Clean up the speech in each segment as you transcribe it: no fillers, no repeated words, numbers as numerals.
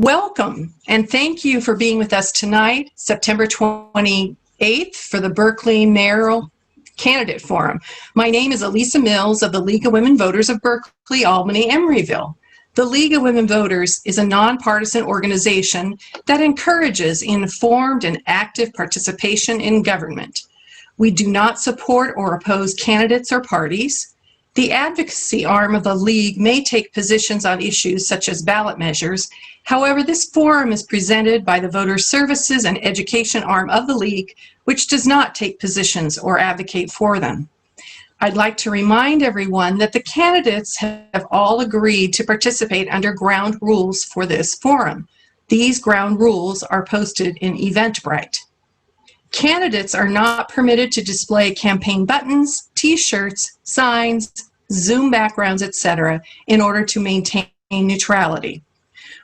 Welcome, and thank you for being with us tonight, September 28th, for the Berkeley Mayoral Candidate Forum. My name is Elisa Mills of the League of Women Voters of Berkeley, Albany, Emeryville. The League of Women Voters is a nonpartisan organization that encourages informed and active participation in government. We do not support or oppose candidates or parties. The advocacy arm of the League may take positions on issues such as ballot measures. However, this forum is presented by the Voter Services and Education arm of the League, which does not take positions or advocate for them. I'd like to remind everyone that the candidates have all agreed to participate under ground rules for this forum. These ground rules are posted in Eventbrite. Candidates are not permitted to display campaign buttons, t-shirts, signs, Zoom backgrounds, etc., in order to maintain neutrality.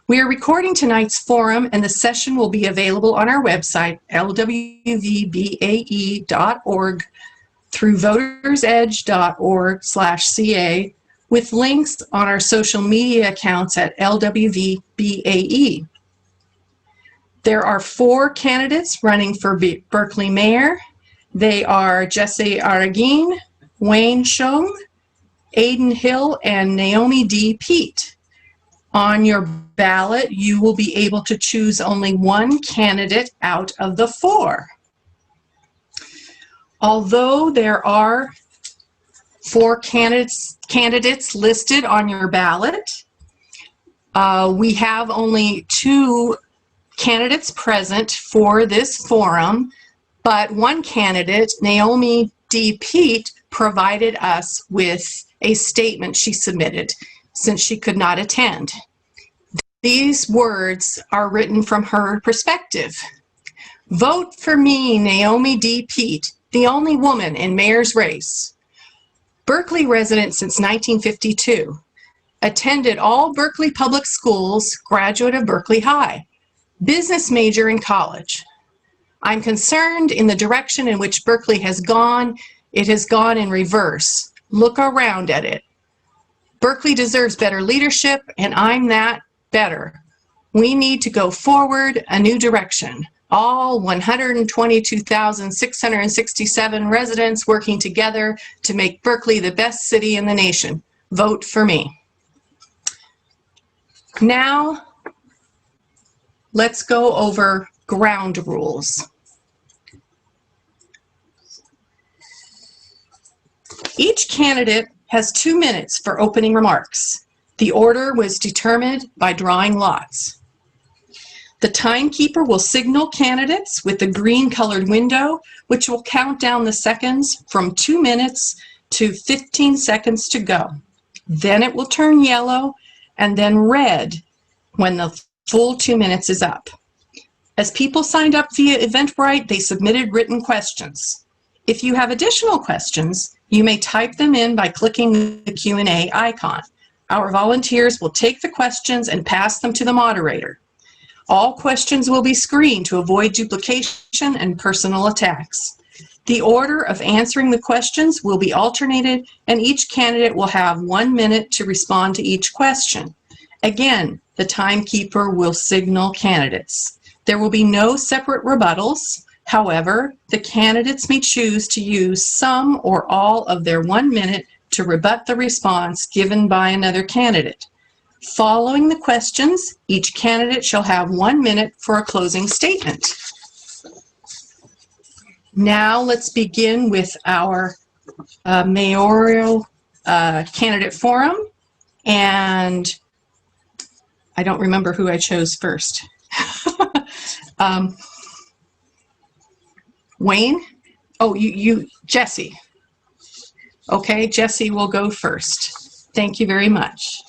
We are recording tonight's forum, and the session will be available on our website, lwvbae.org, through votersedge.org/ca, with links on our social media accounts at lwvbae. There are 4 candidates running for Berkeley Mayor. They are Jesse Arreguin, Wayne Hsiung, Aidan Hill, and Naomi D. Pete. On your ballot, you will be able to choose only one candidate out of the 4. Although there are 4 candidates listed on your ballot, we have only 2 candidates present for this forum, but one candidate, Naomi D. Pete, provided us with a statement she submitted since she could not attend. These words are written from her perspective. Vote for me, Naomi D. Pete, the only woman in mayor's race. Berkeley resident since 1952. Attended all Berkeley public schools, graduate of Berkeley High. Business major in college. I'm concerned in the direction in which Berkeley has gone. It has gone in reverse. Look around at it. Berkeley deserves better leadership, and I'm that better. We need to go forward a new direction. All 122,667 residents working together to make Berkeley the best city in the nation. Vote for me. Now, let's go over ground rules. Each candidate has 2 minutes for opening remarks. The order was determined by drawing lots. The timekeeper will signal candidates with the green-colored window, which will count down the seconds from 2 minutes to 15 seconds to go. Then it will turn yellow and then red when the full 2 minutes is up. As people signed up via Eventbrite, they submitted written questions. If you have additional questions, you may type them in by clicking the Q&A icon. Our volunteers will take the questions and pass them to the moderator. All questions will be screened to avoid duplication and personal attacks. The order of answering the questions will be alternated, and each candidate will have 1 minute to respond to each question. Again, the timekeeper will signal candidates. There will be no separate rebuttals. However, the candidates may choose to use some or all of their 1 minute to rebut the response given by another candidate. Following the questions, each candidate shall have 1 minute for a closing statement. Now let's begin with our mayoral candidate forum, and I don't remember who I chose first. Wayne? Oh, Jesse. Okay, Jesse will go first. Thank you very much.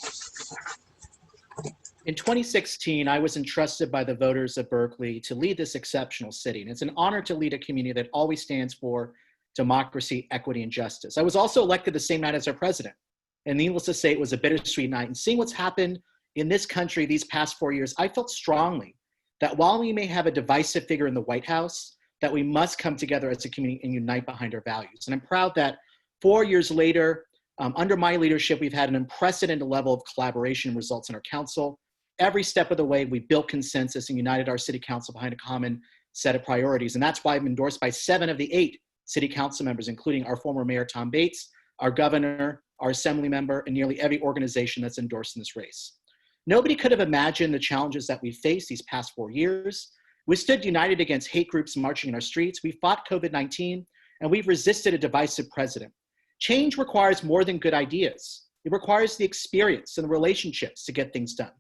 In 2016, I was entrusted by the voters of Berkeley to lead this exceptional city. And it's an honor to lead a community that always stands for democracy, equity, and justice. I was also elected the same night as our president. And needless to say, it was a bittersweet night. And seeing what's happened in this country these past 4 years, I felt strongly that while we may have a divisive figure in the White House, that we must come together as a community and unite behind our values. And I'm proud that 4 years later, under my leadership, we've had an unprecedented level of collaboration and results in our council. every step of the way, we built consensus and united our city council behind a common set of priorities. And that's why I'm endorsed by 7 of the 8 city council members, including our former mayor, Tom Bates, our governor, our assembly member, and nearly every organization that's endorsed in this race. Nobody could have imagined the challenges that we faced these past 4 years. We stood united against hate groups marching in our streets. We fought COVID-19, and we've resisted a divisive president. Change requires more than good ideas. It requires the experience and the relationships to get things done.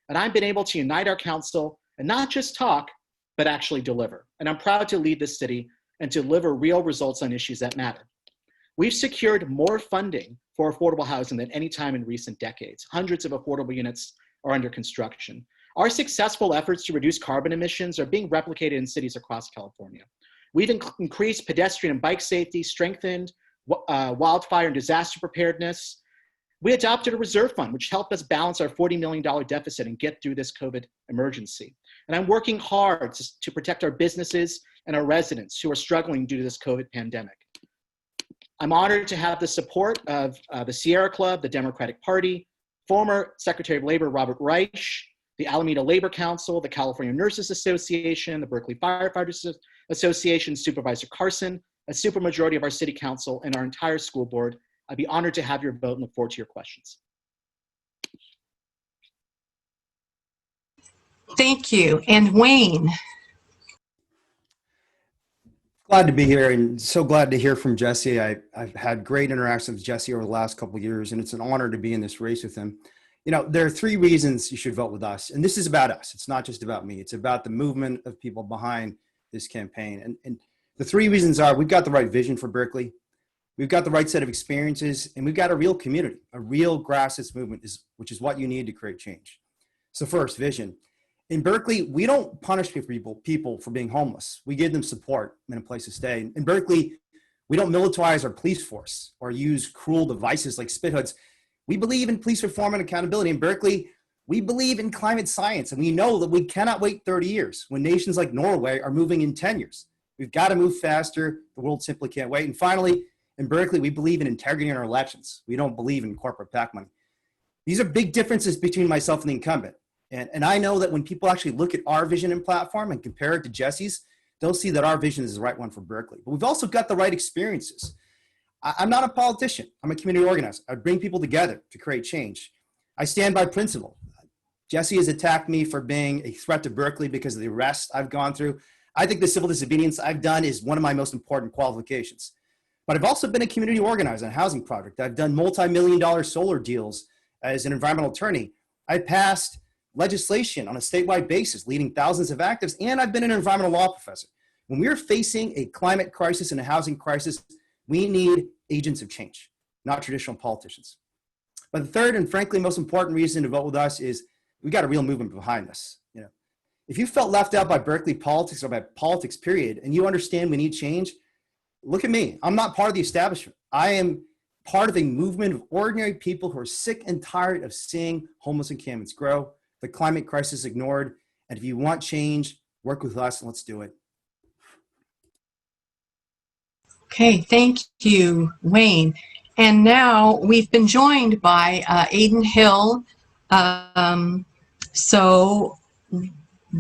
And I've been able to unite our council and not just talk, but actually deliver. And I'm proud to lead this city and to deliver real results on issues that matter. We've secured more funding for affordable housing than any time in recent decades. Hundreds of affordable units are under construction. Our successful efforts to reduce carbon emissions are being replicated in cities across California. We've increased pedestrian and bike safety, strengthened wildfire and disaster preparedness. We adopted a reserve fund, which helped us balance our $40 million deficit and get through this COVID emergency. And I'm working hard to protect our businesses and our residents who are struggling due to this COVID pandemic. I'm honored to have the support of the Sierra Club, the Democratic Party, former Secretary of Labor Robert Reich, the Alameda Labor Council, the California Nurses Association, the Berkeley Firefighters Association, Supervisor Carson, a supermajority of our city council, and our entire school board. I'd be honored to have your vote and look forward to your questions. Thank you. And Wayne. Glad to be here and so glad to hear from Jesse. I've had great interactions with Jesse over the last couple of years, and it's an honor to be in this race with him. You know, there are 3 reasons you should vote with us, and this is about us. It's not just about me. It's about the movement of people behind this campaign. And the 3 reasons are: we've got the right vision for Berkeley, we've got the right set of experiences, and we've got a real community, a real grassroots movement, which is what you need to create change. So first, vision. In Berkeley, we don't punish people for being homeless. We give them support and a place to stay. In Berkeley, we don't militarize our police force or use cruel devices like spit hoods. We believe in police reform and accountability. In Berkeley, we believe in climate science, and we know that we cannot wait 30 years when nations like Norway are moving in 10 years. We've got to move faster. The world simply can't wait. And finally, in Berkeley, we believe in integrity in our elections. We don't believe in corporate PAC money. These are big differences between myself and the incumbent. And I know that when people actually look at our vision and platform and compare it to Jesse's, they'll see that our vision is the right one for Berkeley. But we've also got the right experiences. I'm not a politician. I'm a community organizer. I bring people together to create change. I stand by principle. Jesse has attacked me for being a threat to Berkeley because of the arrests I've gone through. I think the civil disobedience I've done is one of my most important qualifications. But I've also been a community organizer on a housing project. I've done multi-million-dollar solar deals as an environmental attorney. I passed legislation on a statewide basis, leading thousands of activists, and I've been an environmental law professor. When we're facing a climate crisis and a housing crisis, we need agents of change, not traditional politicians. But the third and frankly most important reason to vote with us is we've got a real movement behind us. You know, if you felt left out by Berkeley politics or by politics period, and you understand we need change, look at me. I'm not part of the establishment. I am part of a movement of ordinary people who are sick and tired of seeing homeless encampments grow, the climate crisis ignored. And if you want change, work with us and let's do it. Okay, thank you, Wayne. And now we've been joined by Aidan Hill. So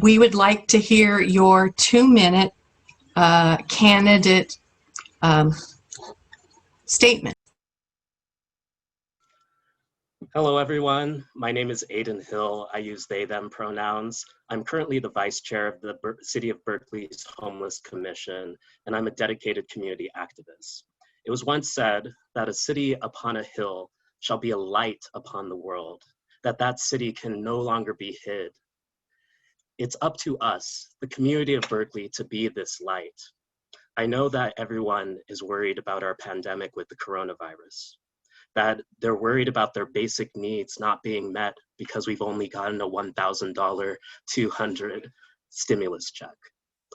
we would like to hear your 2-minute candidate statement. Hello, everyone. My name is Aidan Hill. I use they, them pronouns. I'm currently the vice chair of the City of Berkeley's Homeless Commission, and I'm a dedicated community activist. It was once said that a city upon a hill shall be a light upon the world, that city can no longer be hid. It's up to us, the community of Berkeley, to be this light. I know that everyone is worried about our pandemic with the coronavirus, that they're worried about their basic needs not being met because we've only gotten a $1,000 200 stimulus check.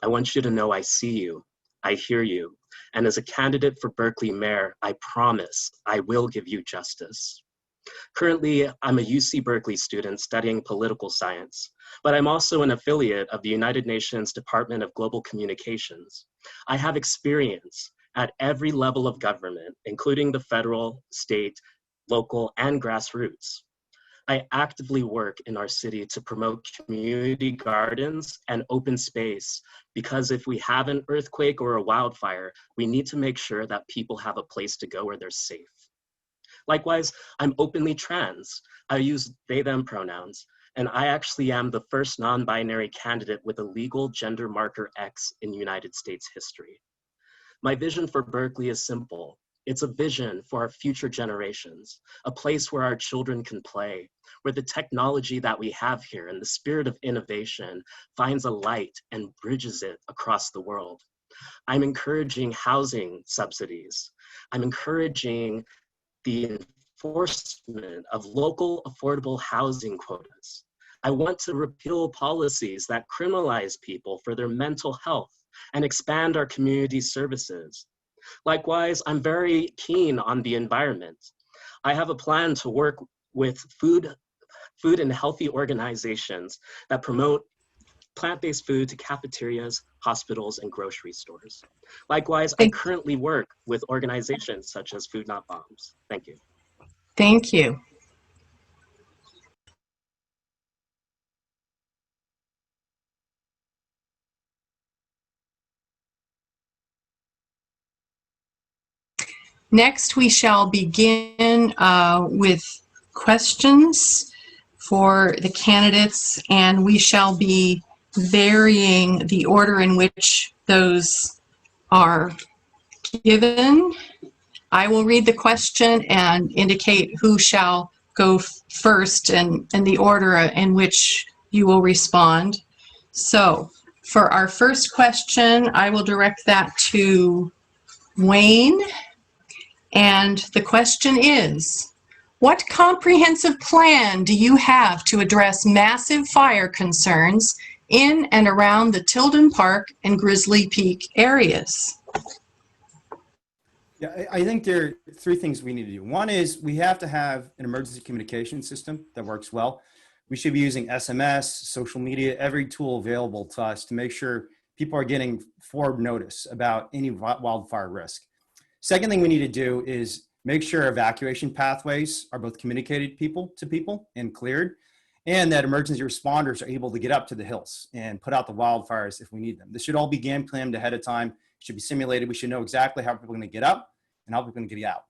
I want you to know I see you, I hear you, and as a candidate for Berkeley Mayor, I promise I will give you justice. Currently, I'm a UC Berkeley student studying political science, but I'm also an affiliate of the United Nations Department of Global Communications. I have experience at every level of government, including the federal, state, local, and grassroots. I actively work in our city to promote community gardens and open space, because if we have an earthquake or a wildfire, we need to make sure that people have a place to go where they're safe. Likewise, I'm openly trans. I use they, them pronouns, and I actually am the first non-binary candidate with a legal gender marker X in United States history. My vision for Berkeley is simple. It's a vision for our future generations, a place where our children can play, where the technology that we have here and the spirit of innovation finds a light and bridges it across the world. I'm encouraging housing subsidies. I'm encouraging the enforcement of local affordable housing quotas. I want to repeal policies that criminalize people for their mental health and expand our community services. Likewise, I'm very keen on the environment. I have a plan to work with food and healthy organizations that promote plant-based food to cafeterias, hospitals, and grocery stores. Likewise, I currently work with organizations such as Food Not Bombs. Thank you. Thank you. Next, we shall begin with questions for the candidates, and we shall be varying the order in which those are given. I will read the question and indicate who shall go first and the order in which you will respond. So for our first question, I will direct that to Wayne. And the question is, what comprehensive plan do you have to address massive fire concerns in and around the Tilden Park and Grizzly Peak areas? Yeah, I think there are three things we need to do. One is we have to have an emergency communication system that works well. We should be using SMS, social media, every tool available to us to make sure people are getting forward notice about any wildfire risk. Second thing we need to do is make sure evacuation pathways are both communicated to people and cleared, and that emergency responders are able to get up to the hills and put out the wildfires if we need them. This should all be game planned ahead of time. It should be simulated. We should know exactly how people are going to get up and how people are going to get out.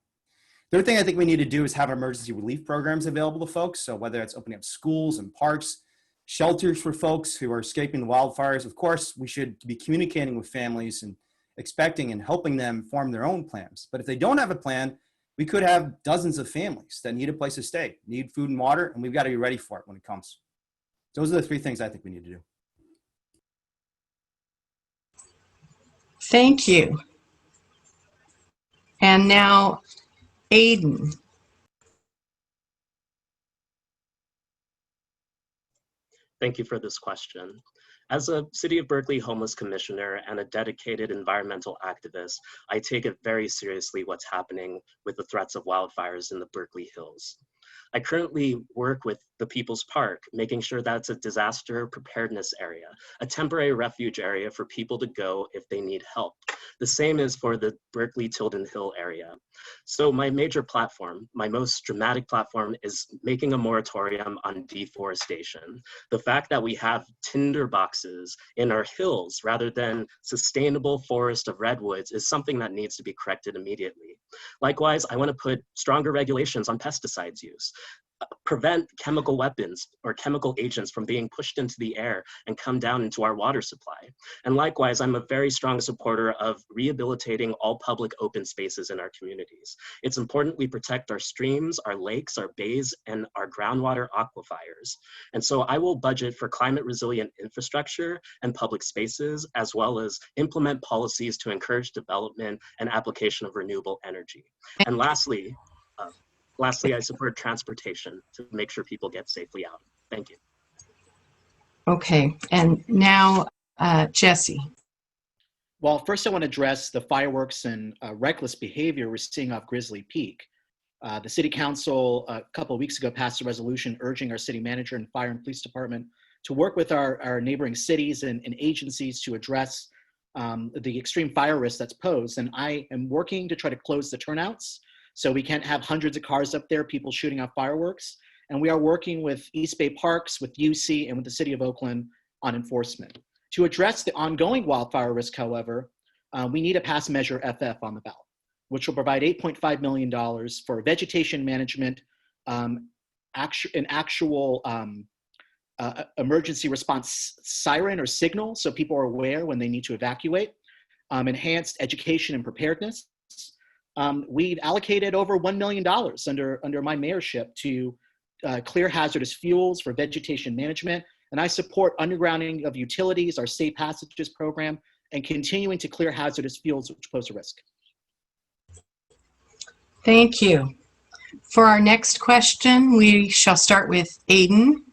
Third thing I think we need to do is have emergency relief programs available to folks. So whether it's opening up schools and parks, shelters for folks who are escaping the wildfires. Of course, we should be communicating with families and expecting and helping them form their own plans. But if they don't have a plan, we could have dozens of families that need a place to stay, need food and water, and we've got to be ready for it when it comes. Those are the three things I think we need to do. Thank you. And now, Aidan. Thank you for this question. As a City of Berkeley homeless commissioner and a dedicated environmental activist, I take it very seriously what's happening with the threats of wildfires in the Berkeley Hills. I currently work with the People's Park, making sure that it's a disaster preparedness area, a temporary refuge area for people to go if they need help. The same is for the Berkeley Tilden Hill area. So my major platform, my most dramatic platform, is making a moratorium on deforestation. The fact that we have tinder boxes in our hills rather than sustainable forest of redwoods is something that needs to be corrected immediately. Likewise, I want to put stronger regulations on pesticides use. Prevent chemical weapons or chemical agents from being pushed into the air and come down into our water supply. And likewise, I'm a very strong supporter of rehabilitating all public open spaces in our communities. It's important we protect our streams, our lakes, our bays, and our groundwater aquifers. And so I will budget for climate resilient infrastructure and public spaces, as well as implement policies to encourage development and application of renewable energy. And lastly, I support transportation to make sure people get safely out. Thank you. Okay, and now Jesse. Well, first I want to address the fireworks and reckless behavior we're seeing off Grizzly Peak. The City Council a couple of weeks ago passed a resolution urging our city manager and fire and police department to work with our neighboring cities and agencies to address the extreme fire risk that's posed. And I am working to try to close the turnouts so we can't have hundreds of cars up there, people shooting off fireworks. And we are working with East Bay Parks, with UC, and with the City of Oakland on enforcement. To address the ongoing wildfire risk, however, we need to pass Measure FF on the ballot, which will provide $8.5 million for vegetation management, an actual emergency response siren or signal so people are aware when they need to evacuate, enhanced education and preparedness. We've allocated over $1 million under my mayorship to clear hazardous fuels for vegetation management. And I support undergrounding of utilities, our safe passages program, and continuing to clear hazardous fuels which pose a risk. Thank you. For our next question, we shall start with Aidan.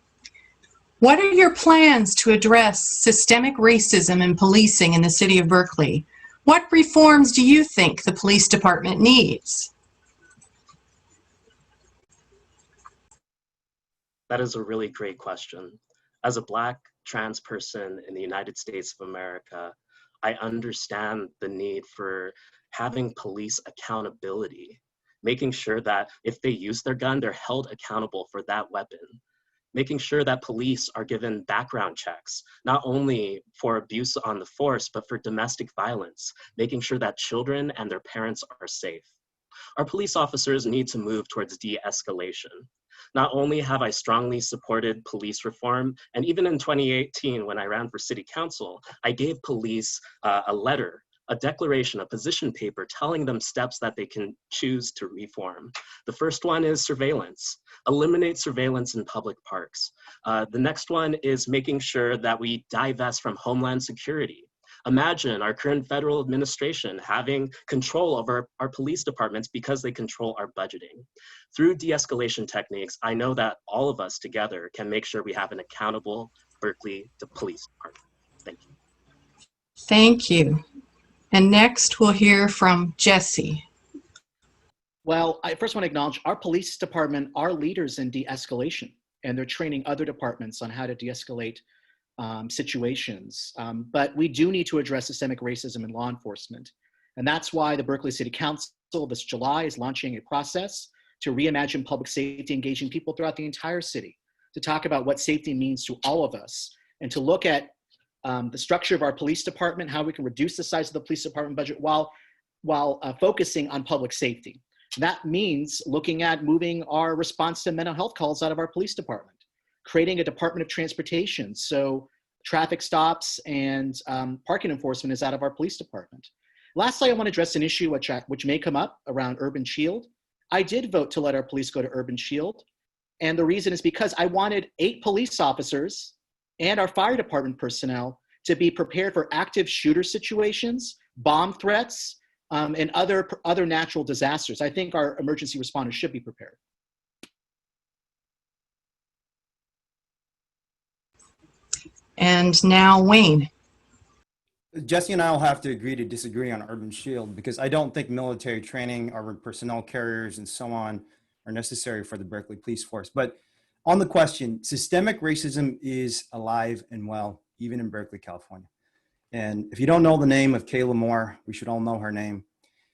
What are your plans to address systemic racism in policing in the city of Berkeley? What reforms do you think the police department needs? That is a really great question. As a Black trans person in the United States of America, I understand the need for having police accountability, making sure that if they use their gun, they're held accountable for that weapon, making sure that police are given background checks, not only for abuse on the force, but for domestic violence, making sure that children and their parents are safe. Our police officers need to move towards de-escalation. Not only have I strongly supported police reform, and even in 2018, when I ran for city council, I gave police a letter, a declaration, a position paper telling them steps that they can choose to reform. The first one is surveillance. Eliminate surveillance in public parks. The next one is making sure that we divest from homeland security. Imagine our current federal administration having control over our police departments because they control our budgeting. Through de-escalation techniques, I know that all of us together can make sure we have an accountable Berkeley Police Department. Thank you. Thank you. And next we'll hear from Jesse. Well, I first want to acknowledge our police department are leaders in de-escalation, and they're training other departments on how to de-escalate situations. But we do need to address systemic racism in law enforcement. And that's why the Berkeley City Council this July is launching a process to reimagine public safety, engaging people throughout the entire city to talk about what safety means to all of us and to look at the structure of our police department, how we can reduce the size of the police department budget while focusing on public safety. That means looking at moving our response to mental health calls out of our police department, creating a Department of Transportation so traffic stops and parking enforcement is out of our police department. Lastly, I want to address an issue which may come up around urban shield. I did vote to let our police go to urban shield. And the reason is because I wanted 8 police officers and our fire department personnel to be prepared for active shooter situations, bomb threats, and other natural disasters. I think our emergency responders should be prepared. And now Wayne. Jesse and I will have to agree to disagree on Urban Shield because I don't think military training, our personnel carriers, and so on are necessary for the Berkeley Police Force. But on the question, systemic racism is alive and well, even in Berkeley, California. And if you don't know the name of Kayla Moore, we should all know her name.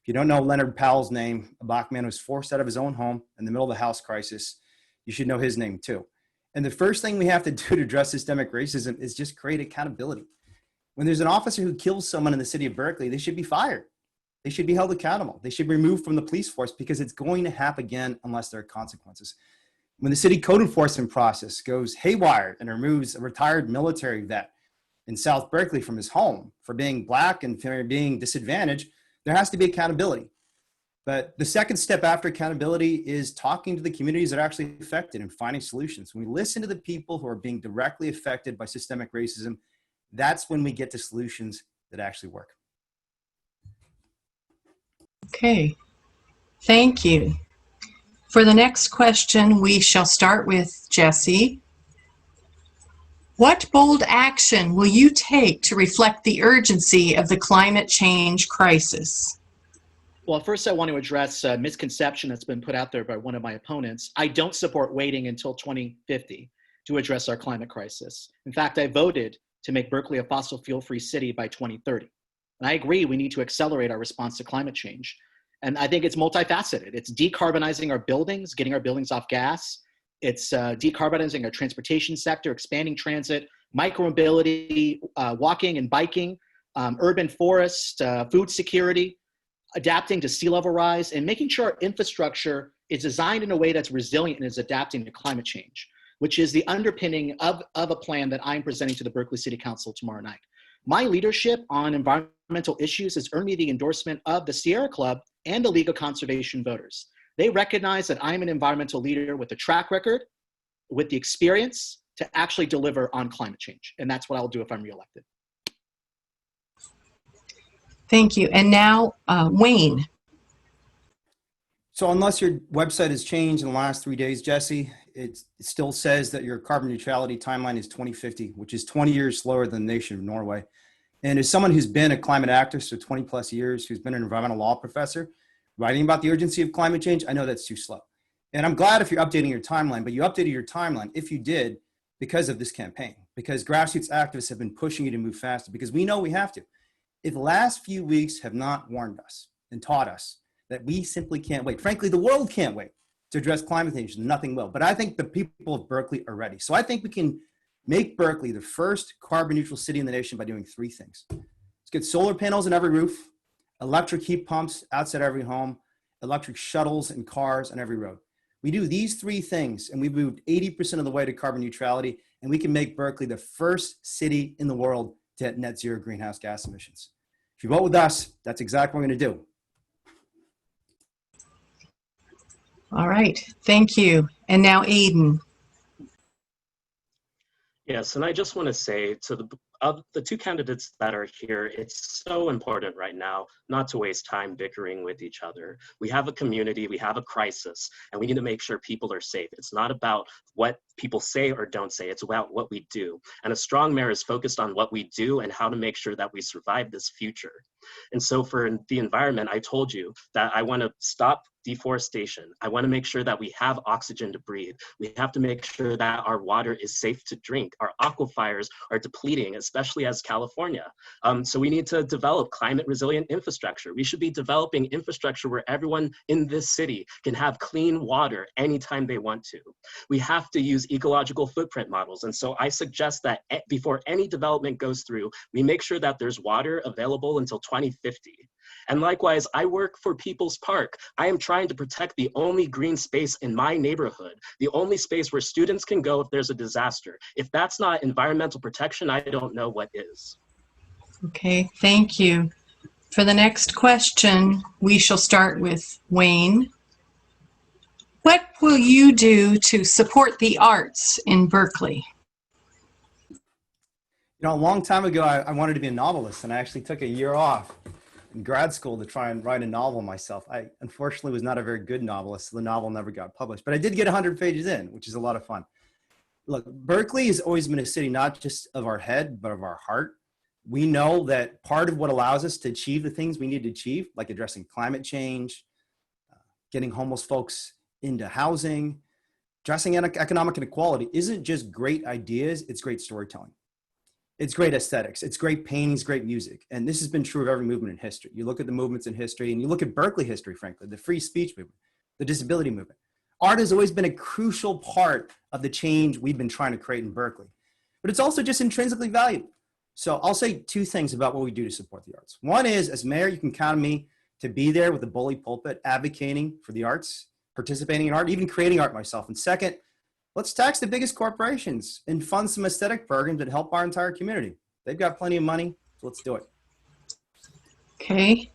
If you don't know Leonard Powell's name, a Black man who was forced out of his own home in the middle of the house crisis, you should know his name too. And the first thing we have to do to address systemic racism is just create accountability. When there's an officer who kills someone in the city of Berkeley, they should be fired. They should be held accountable. They should be removed from the police force because it's going to happen again unless there are consequences. When the city code enforcement process goes haywire and removes a retired military vet in South Berkeley from his home for being Black and for being disadvantaged, there has to be accountability. But the second step after accountability is talking to the communities that are actually affected and finding solutions. When we listen to the people who are being directly affected by systemic racism, that's when we get to solutions that actually work. Okay, thank you. For the next question, we shall start with Jesse. What bold action will you take to reflect the urgency of the climate change crisis? Well, first I want to address a misconception that's been put out there by one of my opponents. I don't support waiting until 2050 to address our climate crisis. In fact, I voted to make Berkeley a fossil fuel-free city by 2030. And I agree we need to accelerate our response to climate change. And I think it's multifaceted. It's decarbonizing our buildings, getting our buildings off gas, It's decarbonizing our transportation sector, expanding transit, micromobility, walking and biking, urban forest, food security, adapting to sea level rise, and making sure our infrastructure is designed in a way that's resilient and is adapting to climate change, which is the underpinning of a plan that I'm presenting to the Berkeley City Council tomorrow night. My leadership on environmental issues has earned me the endorsement of the Sierra Club and the League of Conservation Voters. They recognize that I'm an environmental leader with a track record, with the experience to actually deliver on climate change. And that's what I'll do if I'm reelected. Thank you. And now, Wayne. So unless your website has changed in the last 3 days, Jesse, it still says that your carbon neutrality timeline is 2050, which is 20 years slower than the nation of Norway. And as someone who's been a climate activist for 20 plus years, who's been an environmental law professor, writing about the urgency of climate change, I know that's too slow. And I'm glad if you're updating your timeline, but you updated your timeline, if you did, because of this campaign, because grassroots activists have been pushing you to move faster, because we know we have to. If the last few weeks have not warned us and taught us that we simply can't wait, frankly, the world can't wait to address climate change, nothing will. But I think the people of Berkeley are ready. So I think we can make Berkeley the first carbon neutral city in the nation by doing three things. Let's get solar panels on every roof, electric heat pumps outside every home, electric shuttles and cars on every road. We do these three things and we've moved 80% of the way to carbon neutrality, and we can make Berkeley the first city in the world to hit net zero greenhouse gas emissions. If you vote with us, that's exactly what we're going to do. All right. Thank you. And now, Aidan. Yes, and I just want to say to the two candidates that are here, it's so important right now not to waste time bickering with each other. We have a community, we have a crisis, and we need to make sure people are safe. It's not about what people say or don't say, it's about what we do. And a strong mayor is focused on what we do and how to make sure that we survive this future. And so for the environment, I told you that I want to stop deforestation. I want to make sure that we have oxygen to breathe. We have to make sure that our water is safe to drink. Our aquifers are depleting, especially as California. So we need to develop climate resilient infrastructure. We should be developing infrastructure where everyone in this city can have clean water anytime they want to. We have to use ecological footprint models. And so I suggest that before any development goes through, we make sure that there's water available until 2050. And likewise, I work for People's Park. I am trying to protect the only green space in my neighborhood, the only space where students can go if there's a disaster. If that's not environmental protection, I don't know what is. Okay, thank you. For the next question, we shall start with Wayne. What will you do to support the arts in Berkeley? You know, a long time ago, I wanted to be a novelist, and I actually took a year off in grad school to try and write a novel myself. I unfortunately was not a very good novelist, so the novel never got published, but I did get 100 pages in, which is a lot of fun. Look, Berkeley has always been a city, not just of our head, but of our heart. We know that part of what allows us to achieve the things we need to achieve, like addressing climate change, getting homeless folks into housing, addressing economic inequality, isn't just great ideas, it's great storytelling. It's great aesthetics, it's great paintings, great music. And this has been true of every movement in history. You look at the movements in history and you look at Berkeley history, frankly, the free speech movement, the disability movement. Art has always been a crucial part of the change we've been trying to create in Berkeley, but it's also just intrinsically valuable. So I'll say two things about what we do to support the arts. One is, as mayor, you can count on me to be there with a bully pulpit, advocating for the arts, participating in art, even creating art myself. And second, let's tax the biggest corporations and fund some aesthetic programs that help our entire community. They've got plenty of money, so let's do it. Okay,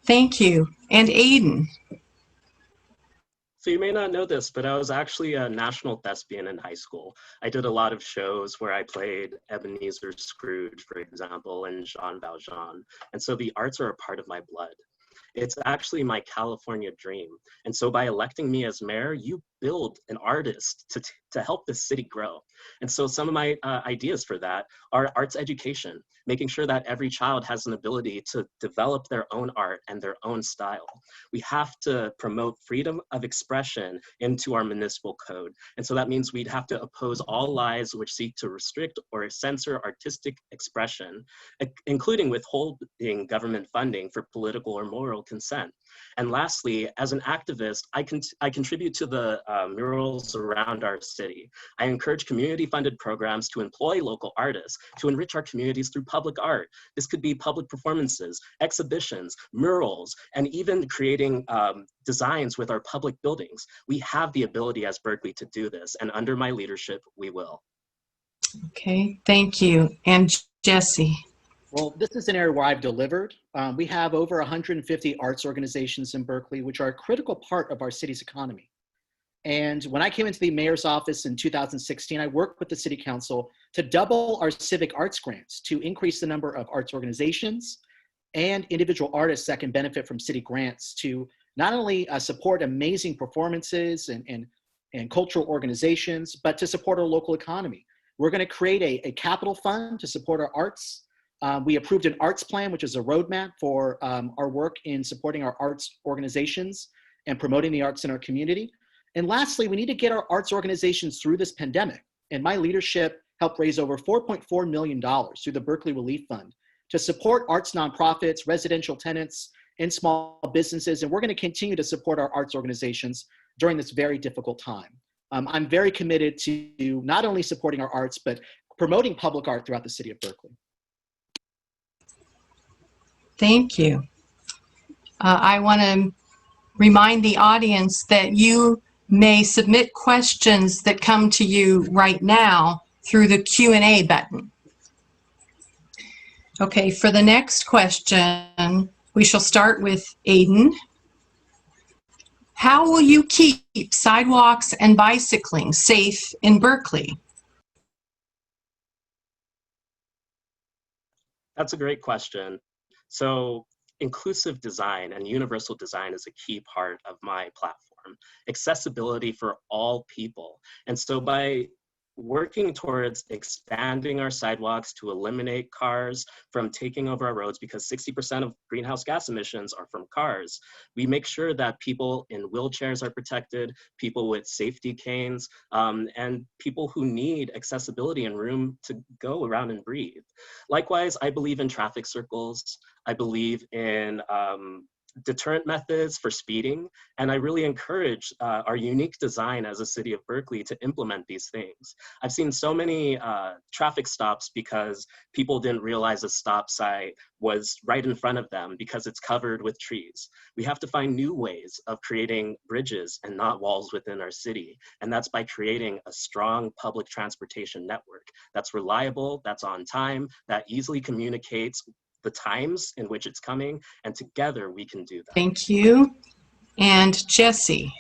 thank you. And Aidan. So you may not know this, but I was actually a national thespian in high school. I did a lot of shows where I played Ebenezer Scrooge, for example, and Jean Valjean. And so the arts are a part of my blood. It's actually my California dream. And so by electing me as mayor, you build an artist to help this city grow. And so some of my ideas for that are arts education, making sure that every child has an ability to develop their own art and their own style. We have to promote freedom of expression into our municipal code. And so that means we'd have to oppose all laws which seek to restrict or censor artistic expression, including withholding government funding for political or moral consent. And lastly, as an activist, I contribute to the murals around our city. I encourage community-funded programs to employ local artists to enrich our communities through public art. This could be public performances, exhibitions, murals, and even creating designs with our public buildings. We have the ability as Berkeley to do this, and under my leadership, we will. Okay, thank you. And Jesse. Well, this is an area where I've delivered. We have over 150 arts organizations in Berkeley, which are a critical part of our city's economy. And when I came into the mayor's office in 2016, I worked with the city council to double our civic arts grants to increase the number of arts organizations and individual artists that can benefit from city grants to not only support amazing performances and cultural organizations, but to support our local economy. We're going to create a capital fund to support our arts. We approved an arts plan, which is a roadmap for our work in supporting our arts organizations and promoting the arts in our community. And lastly, we need to get our arts organizations through this pandemic. And my leadership helped raise over $4.4 million through the Berkeley Relief Fund to support arts nonprofits, residential tenants, and small businesses. And we're going to continue to support our arts organizations during this very difficult time. I'm very committed to not only supporting our arts, but promoting public art throughout the city of Berkeley. Thank you. I want to remind the audience that you may submit questions that come to you right now through the Q&A button. Okay, for the next question, we shall start with Aidan. How will you keep sidewalks and bicycling safe in Berkeley? That's a great question. So inclusive design and universal design is a key part of my platform. Accessibility for all people. And so by working towards expanding our sidewalks to eliminate cars from taking over our roads, because 60% of greenhouse gas emissions are from cars, we make sure that people in wheelchairs are protected, people with safety canes, and people who need accessibility and room to go around and breathe. Likewise, I believe in traffic circles. I believe in deterrent methods for speeding, and I really encourage our unique design as a city of Berkeley to implement these things. I've seen so many traffic stops because people didn't realize a stop sign was right in front of them because it's covered with trees. We have to find new ways of creating bridges and not walls within our city, and that's by creating a strong public transportation network that's reliable, that's on time, that easily communicates the times in which it's coming, and together we can do that. Thank you. And Jesse.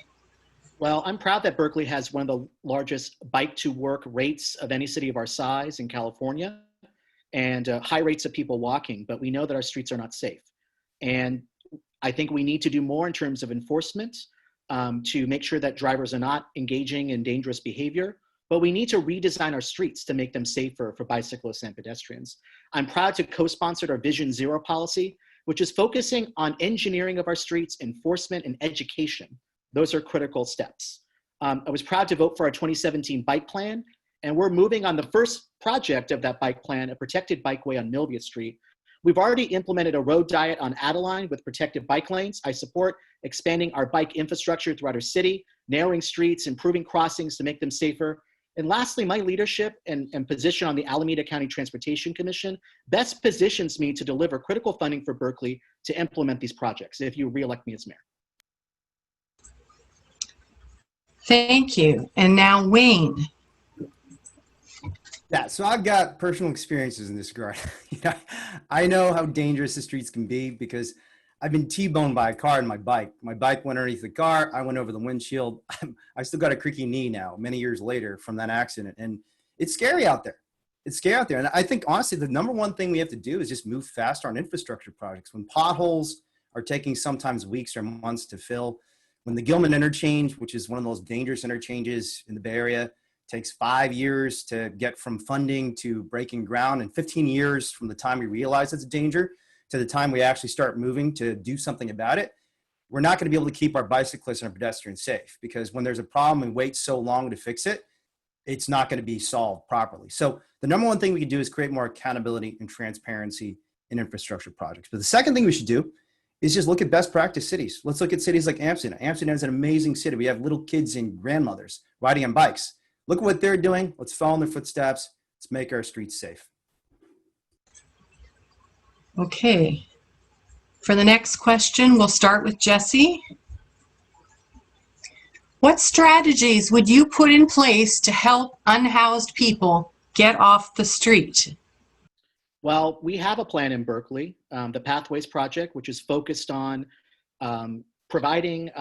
Well, I'm proud that Berkeley has one of the largest bike to work rates of any city of our size in California, and high rates of people walking, but we know that our streets are not safe. And I think we need to do more in terms of enforcement to make sure that drivers are not engaging in dangerous behavior, but we need to redesign our streets to make them safer for bicyclists and pedestrians. I'm proud to co-sponsor our Vision Zero policy, which is focusing on engineering of our streets, enforcement, and education. Those are critical steps. I was proud to vote for our 2017 bike plan, and we're moving on the first project of that bike plan, a protected bikeway on Millview Street. We've already implemented a road diet on Adeline with protected bike lanes. I support expanding our bike infrastructure throughout our city, narrowing streets, improving crossings to make them safer. And lastly, my leadership and position on the Alameda County Transportation Commission best positions me to deliver critical funding for Berkeley to implement these projects if you re-elect me as mayor. Thank you. And now Wayne. Yeah, so I've got personal experiences in this regard. I know how dangerous the streets can be because I've been T-boned by a car in my bike. My bike went underneath the car. I went over the windshield. I still got a creaky knee now, many years later from that accident. And it's scary out there. It's scary out there. And I think, honestly, the number one thing we have to do is just move faster on infrastructure projects. When potholes are taking sometimes weeks or months to fill, when the Gilman interchange, which is one of the most dangerous interchanges in the Bay Area, takes 5 years to get from funding to breaking ground and 15 years from the time we realize it's a danger to the time we actually start moving to do something about it, we're not going to be able to keep our bicyclists and our pedestrians safe, because when there's a problem and wait so long to fix it, it's not going to be solved properly. So the number one thing we can do is create more accountability and transparency in infrastructure projects. But the second thing we should do is just look at best practice cities. Let's look at cities like Amsterdam. Amsterdam is an amazing city. We have little kids and grandmothers riding on bikes. Look at what they're doing. Let's follow in their footsteps. Let's make our streets safe. Okay. For the next question, we'll start with Jesse. What strategies would you put in place to help unhoused people get off the street? Well, we have a plan in Berkeley, the Pathways Project, which is focused on providing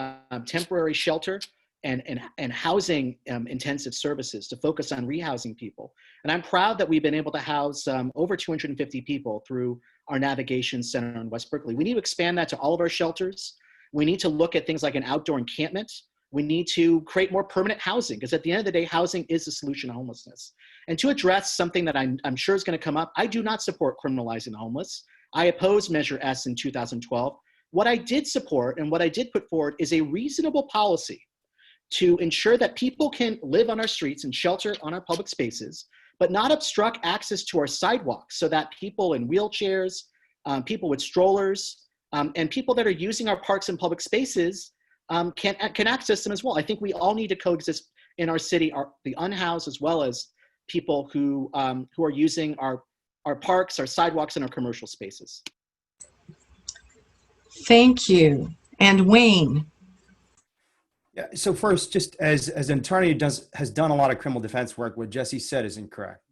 temporary shelter and housing intensive services to focus on rehousing people. And I'm proud that we've been able to house over 250 people through our navigation center in West Berkeley. We need to expand that to all of our shelters. We need to look at things like an outdoor encampment. We need to create more permanent housing, because at the end of the day, housing is the solution to homelessness. And to address something that I'm sure is going to come up, I do not support criminalizing the homeless. I opposed Measure S in 2012. What I did support and what I did put forward is a reasonable policy to ensure that people can live on our streets and shelter on our public spaces, but not obstruct access to our sidewalks, so that people in wheelchairs, people with strollers, and people that are using our parks and public spaces can access them as well. I think we all need to coexist in our city, the unhoused as well as people who are using our parks, our sidewalks, and our commercial spaces. Thank you. And Wayne. Yeah. So first, just as an attorney has done a lot of criminal defense work, what Jesse said is incorrect.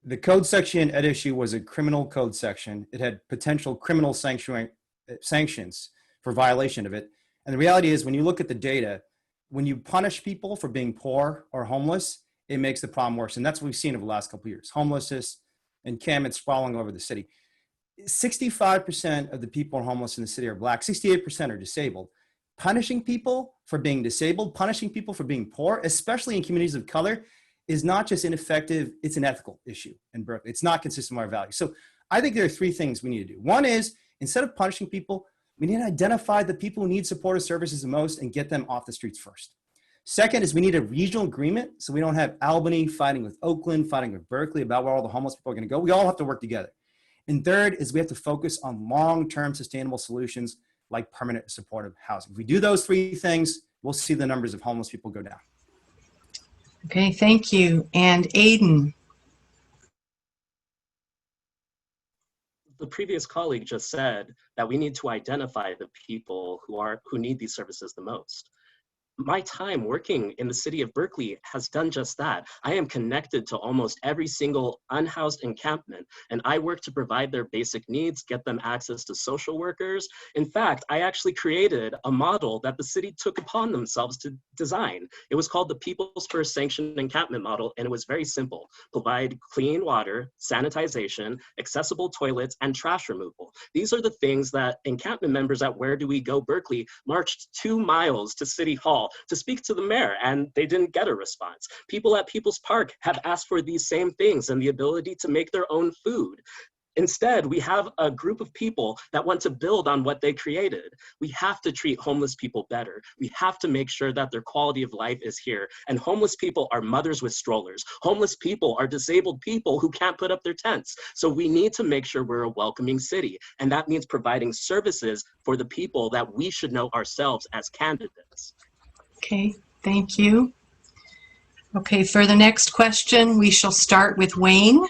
The code section at issue was a criminal code section. It had potential criminal sanctions for violation of it. And the reality is, when you look at the data, when you punish people for being poor or homeless, it makes the problem worse. And that's what we've seen over the last couple of years. Homelessness, encampments sprawling over the city. 65% of the people homeless in the city are Black. 68% are disabled. Punishing people for being disabled, punishing people for being poor, especially in communities of color, is not just ineffective, it's an ethical issue in Berkeley. It's not consistent with our values. So I think there are three things we need to do. One is, instead of punishing people, we need to identify the people who need supportive services the most and get them off the streets first. Second is, we need a regional agreement, so we don't have Albany fighting with Oakland, fighting with Berkeley about where all the homeless people are going to go. We all have to work together. And third is, we have to focus on long-term sustainable solutions like permanent supportive housing. If we do those three things, we'll see the numbers of homeless people go down. Okay, thank you. And Aidan. The previous colleague just said that we need to identify the people who need these services the most. My time working in the city of Berkeley has done just that. I am connected to almost every single unhoused encampment, and I work to provide their basic needs, get them access to social workers. In fact, I actually created a model that the city took upon themselves to design. It was called the People's First Sanctioned Encampment Model, and it was very simple. Provide clean water, sanitization, accessible toilets, and trash removal. These are the things that encampment members at Where Do We Go Berkeley marched 2 miles to City Hall to speak to the mayor, and they didn't get a response. People at People's Park have asked for these same things and the ability to make their own food. Instead, we have a group of people that want to build on what they created. We have to treat homeless people better. We have to make sure that their quality of life is here. And homeless people are mothers with strollers. Homeless people are disabled people who can't put up their tents. So we need to make sure we're a welcoming city. And that means providing services for the people that we should know ourselves as candidates. Okay, thank you. Okay, for the next question, we shall start with Wayne.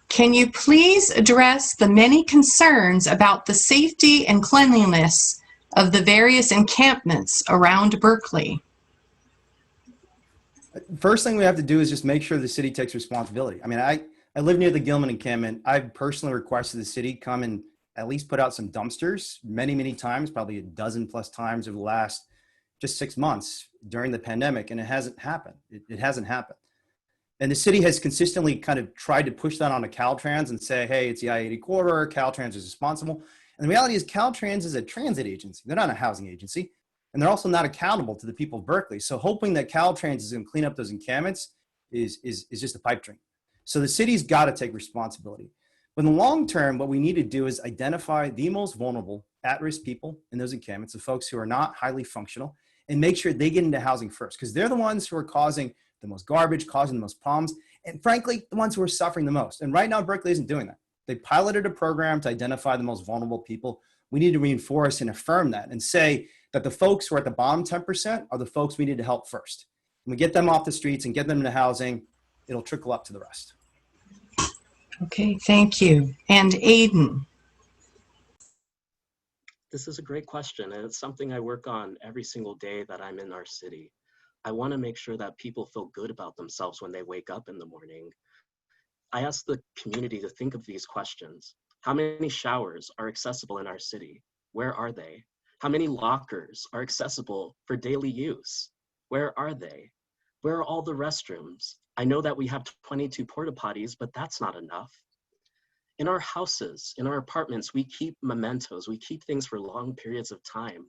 Can you please address the many concerns about the safety and cleanliness of the various encampments around Berkeley? First thing we have to do is just make sure the city takes responsibility. I mean, I live near the Gilman encampment. I've personally requested the city come and at least put out some dumpsters many, many times, probably a dozen plus times over the last just 6 months during the pandemic, and it hasn't happened. It hasn't happened. And the city has consistently kind of tried to push that onto Caltrans and say, hey, it's the I-80 corridor, Caltrans is responsible. And the reality is Caltrans is a transit agency. They're not a housing agency. And they're also not accountable to the people of Berkeley. So hoping that Caltrans is going to clean up those encampments is just a pipe dream. So the city's got to take responsibility. But in the long term, what we need to do is identify the most vulnerable at-risk people in those encampments, the folks who are not highly functional, and make sure they get into housing first, because they're the ones who are causing the most garbage, causing the most problems, and frankly, the ones who are suffering the most. And right now, Berkeley isn't doing that. They piloted a program to identify the most vulnerable people. We need to reinforce and affirm that and say that the folks who are at the bottom 10% are the folks we need to help first. When we get them off the streets and get them into housing, it'll trickle up to the rest. Okay, thank you. And Aidan. This is a great question, and it's something I work on every single day that I'm in our city. I want to make sure that people feel good about themselves when they wake up in the morning. I ask the community to think of these questions. How many showers are accessible in our city? Where are they? How many lockers are accessible for daily use? Where are they? Where are all the restrooms? I know that we have 22 porta potties, but that's not enough. In our houses, in our apartments, we keep mementos, we keep things for long periods of time.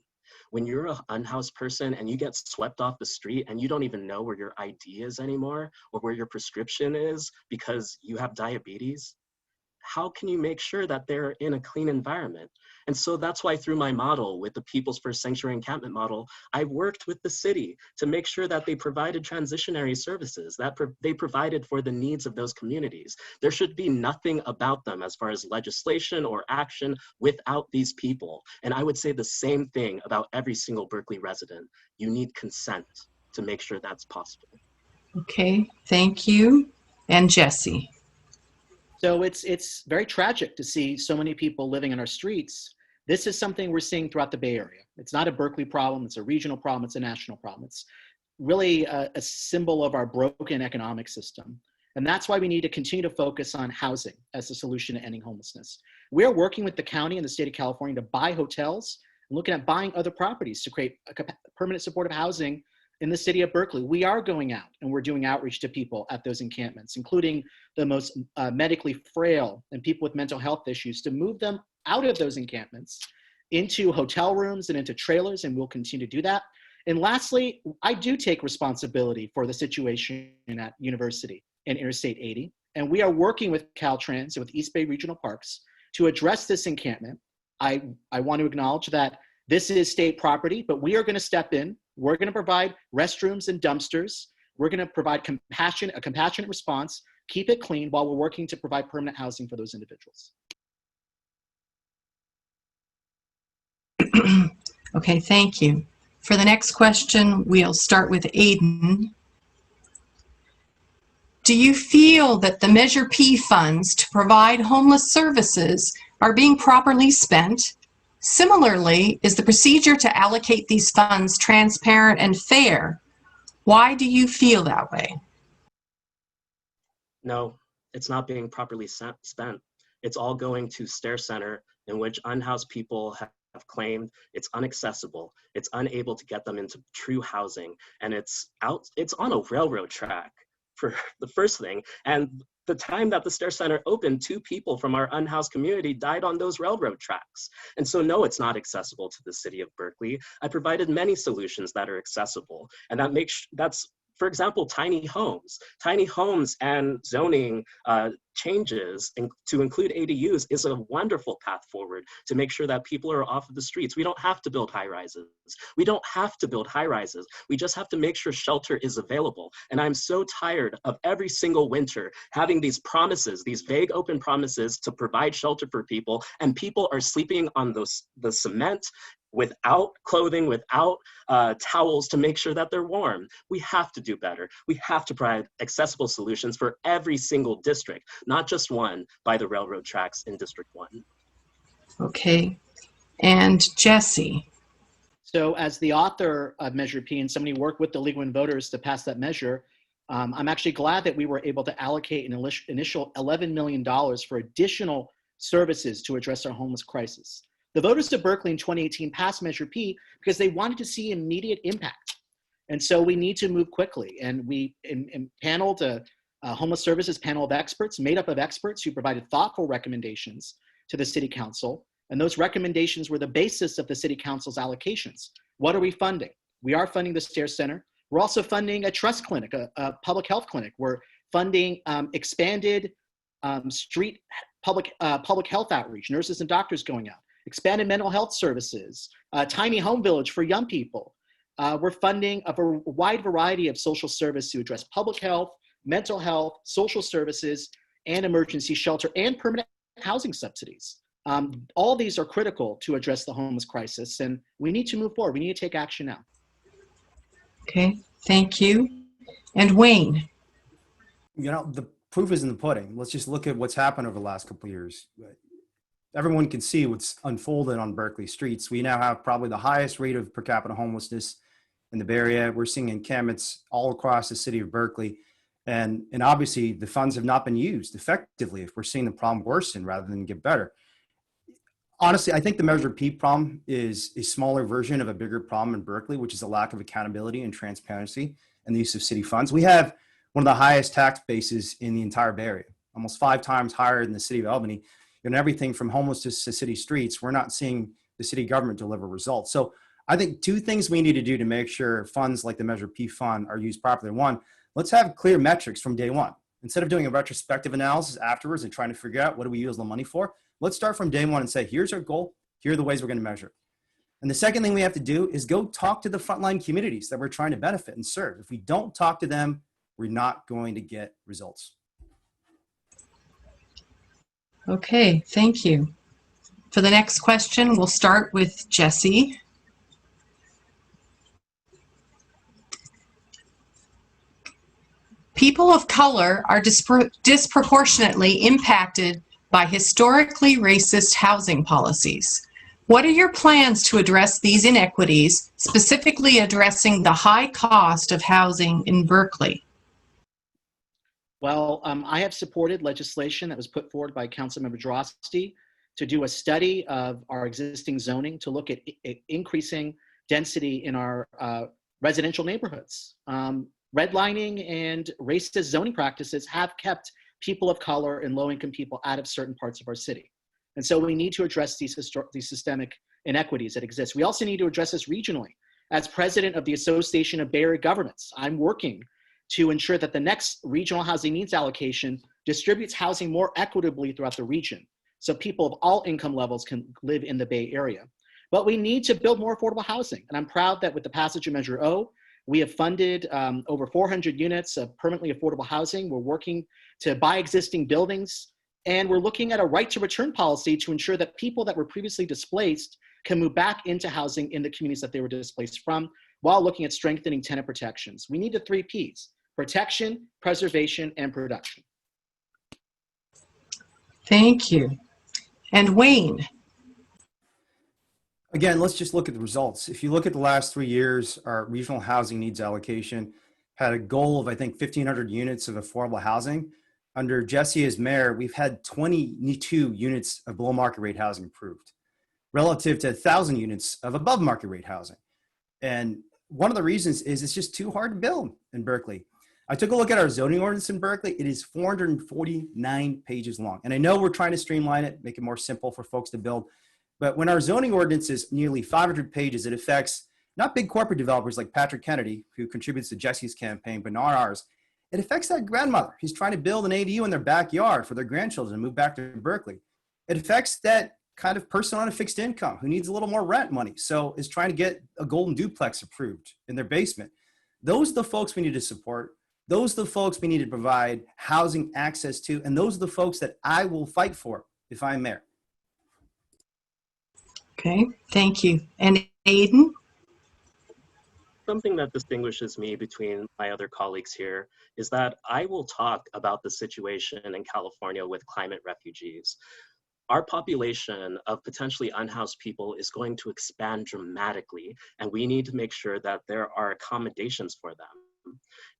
When you're an unhoused person and you get swept off the street and you don't even know where your ID is anymore or where your prescription is because you have diabetes, how can you make sure that they're in a clean environment? And so that's why through my model with the People's First Sanctuary Encampment model, I worked with the city to make sure that they provided transitionary services, that they provided for the needs of those communities. There should be nothing about them as far as legislation or action without these people. And I would say the same thing about every single Berkeley resident. You need consent to make sure that's possible. Okay, thank you. And Jesse. So it's very tragic to see so many people living in our streets. This is something we're seeing throughout the Bay Area. It's not a Berkeley problem, it's a regional problem, it's a national problem. It's really a symbol of our broken economic system. And that's why we need to continue to focus on housing as a solution to ending homelessness. We're working with the county and the state of California to buy hotels and looking at buying other properties to create a permanent supportive housing in the city of Berkeley. We are going out and we're doing outreach to people at those encampments, including the most medically frail and people with mental health issues, to move them out of those encampments into hotel rooms and into trailers, and we'll continue to do that. And lastly, I do take responsibility for the situation at University and Interstate 80, and we are working with Caltrans and with East Bay Regional Parks to address this encampment. I want to acknowledge that this is state property, but we are going to step in. We're going to provide restrooms and dumpsters. We're going to provide a compassionate response, keep it clean while we're working to provide permanent housing for those individuals. Okay, thank you. For the next question, we'll start with Aidan. Do you feel that the Measure P funds to provide homeless services are being properly spent? Similarly, is the procedure to allocate these funds transparent and fair? Why do you feel that way? No, it's not being properly spent. It's all going to Stair Center, in which unhoused people have claimed it's inaccessible, it's unable to get them into true housing, and it's on a railroad track for the first thing. And the time that the Stair Center opened, 2 people from our unhoused community died on those railroad tracks. And so no, it's not accessible to the city of Berkeley. I provided many solutions that are accessible, and that's, for example, tiny homes. Tiny homes and zoning changes to include ADUs is a wonderful path forward to make sure that people are off of the streets. We don't have to build high rises. We don't have to build high rises. We just have to make sure shelter is available. And I'm so tired of every single winter having these promises, these vague open promises to provide shelter for people, and people are sleeping on the cement without clothing, without towels to make sure that they're warm. We have to do better. We have to provide accessible solutions for every single district, not just one by the railroad tracks in District 1. Okay, and Jesse. So as the author of Measure P and somebody who worked with the League of Women Voters to pass that measure, I'm actually glad that we were able to allocate an initial $11 million for additional services to address our homeless crisis. The voters of Berkeley in 2018 passed Measure P because they wanted to see immediate impact. And so we need to move quickly. And we impaneled a homeless services panel of experts, made up of experts who provided thoughtful recommendations to the city council. And those recommendations were the basis of the city council's allocations. What are we funding? We are funding the Stair Center. We're also funding a trust clinic, a public health clinic. We're funding expanded street public health outreach, nurses and doctors going out. Expanded mental health services, a tiny home village for young people, We're funding a wide variety of social service to address public health, mental health, social services, and emergency shelter and permanent housing subsidies. All these are critical to address the homeless crisis, and we need to move forward. We need to take action now. Okay, thank you. And Wayne. You know, the proof is in the pudding. Let's just look at what's happened over the last couple of years. Everyone can see what's unfolded on Berkeley streets. We now have probably the highest rate of per capita homelessness in the Bay Area. We're seeing encampments all across the city of Berkeley. And obviously the funds have not been used effectively if we're seeing the problem worsen rather than get better. Honestly, I think the Measure P problem is a smaller version of a bigger problem in Berkeley, which is a lack of accountability and transparency in the use of city funds. We have one of the highest tax bases in the entire Bay Area, almost 5 times higher than the city of Albany. And everything from homelessness to city streets, we're not seeing the city government deliver results. So I think 2 things we need to do to make sure funds like the Measure P fund are used properly. 1, let's have clear metrics from day one. Instead of doing a retrospective analysis afterwards and trying to figure out what do we use the money for, let's start from day one and say, here's our goal. Here are the ways we're going to measure. And the second thing we have to do is go talk to the frontline communities that we're trying to benefit and serve. If we don't talk to them, we're not going to get results. Okay, thank you. For the next question, we'll start with Jesse. People of color are disproportionately impacted by historically racist housing policies. What are your plans to address these inequities, specifically addressing the high cost of housing in Berkeley? Well, I have supported legislation that was put forward by Councilmember Drosty to do a study of our existing zoning to look at increasing density in our residential neighborhoods. Redlining and racist zoning practices have kept people of color and low-income people out of certain parts of our city. And so we need to address these systemic inequities that exist. We also need to address this regionally. As president of the Association of Bay Area Governments, I'm working to ensure that the next regional housing needs allocation distributes housing more equitably throughout the region so people of all income levels can live in the Bay Area. But we need to build more affordable housing. And I'm proud that with the passage of Measure O, we have funded over 400 units of permanently affordable housing. We're working to buy existing buildings, and we're looking at a right to return policy to ensure that people that were previously displaced can move back into housing in the communities that they were displaced from, while looking at strengthening tenant protections. We need the 3 Ps: protection, preservation, and production. Thank you. And Wayne. Again, let's just look at the results. If you look at the last 3 years, our regional housing needs allocation had a goal of, I think, 1,500 units of affordable housing. Under Jesse as mayor, we've had 22 units of below market rate housing approved, relative to 1,000 units of above market rate housing. And one of the reasons is it's just too hard to build in Berkeley. I took a look at our zoning ordinance in Berkeley. It is 449 pages long. And I know we're trying to streamline it, make it more simple for folks to build. But when our zoning ordinance is nearly 500 pages, it affects not big corporate developers like Patrick Kennedy, who contributes to Jesse's campaign, but not ours. It affects that grandmother who's trying to build an ADU in their backyard for their grandchildren and move back to Berkeley. It affects that kind of person on a fixed income who needs a little more rent money, so is trying to get a golden duplex approved in their basement. Those are the folks we need to support. Those are the folks we need to provide housing access to, and those are the folks that I will fight for if I'm mayor. Okay, thank you. And Aidan? Something that distinguishes me between my other colleagues here is that I will talk about the situation in California with climate refugees. Our population of potentially unhoused people is going to expand dramatically, and we need to make sure that there are accommodations for them.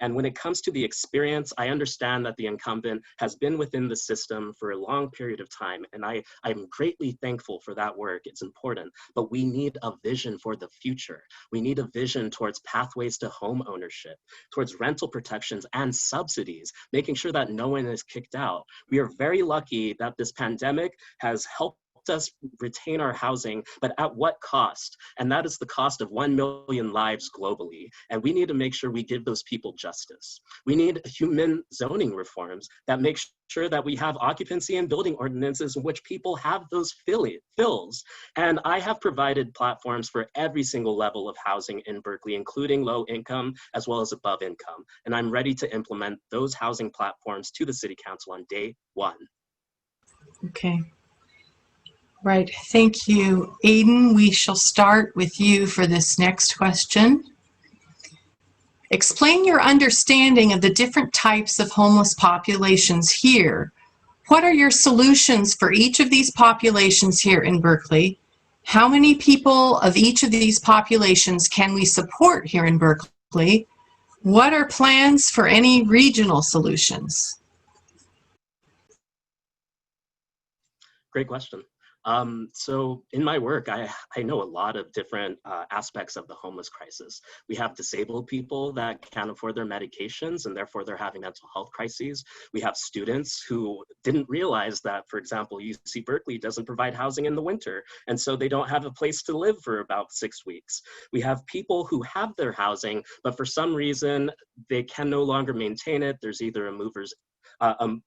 And when it comes to the experience, I understand that the incumbent has been within the system for a long period of time, and I'm greatly thankful for that work. It's important, but we need a vision for the future. We need a vision towards pathways to home ownership, towards rental protections and subsidies, making sure that no one is kicked out. We are very lucky that this pandemic has helped us retain our housing, but at what cost? And that is the cost of 1 million lives globally. And we need to make sure we give those people justice. We need human zoning reforms that make sure that we have occupancy and building ordinances in which people have those fills. And I have provided platforms for every single level of housing in Berkeley, including low income as well as above income. And I'm ready to implement those housing platforms to the City Council on day one. Okay. Right. Thank you, Aidan. We shall start with you for this next question. Explain your understanding of the different types of homeless populations here. What are your solutions for each of these populations here in Berkeley? How many people of each of these populations can we support here in Berkeley? What are plans for any regional solutions? Great question. So in my work, I know a lot of different aspects of the homeless crisis. We have disabled people that can't afford their medications and therefore they're having mental health crises. We have students who didn't realize that, for example, UC Berkeley doesn't provide housing in the winter, and so they don't have a place to live for about 6 weeks. We have people who have their housing, but for some reason, they can no longer maintain it. There's either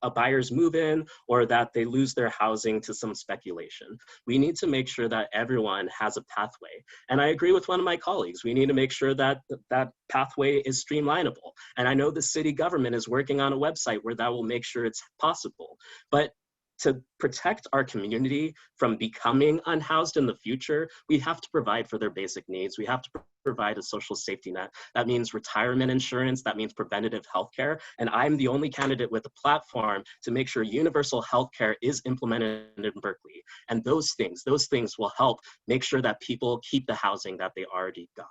a buyer's move in or that they lose their housing to some speculation. We need to make sure that everyone has a pathway. And I agree with one of my colleagues. We need to make sure that that pathway is streamlinable. And I know the city government is working on a website where that will make sure it's possible. But to protect our community from becoming unhoused in the future, we have to provide for their basic needs. We have to provide a social safety net. That means retirement insurance, that means preventative healthcare. And I'm the only candidate with a platform to make sure universal healthcare is implemented in Berkeley. And those things will help make sure that people keep the housing that they already got.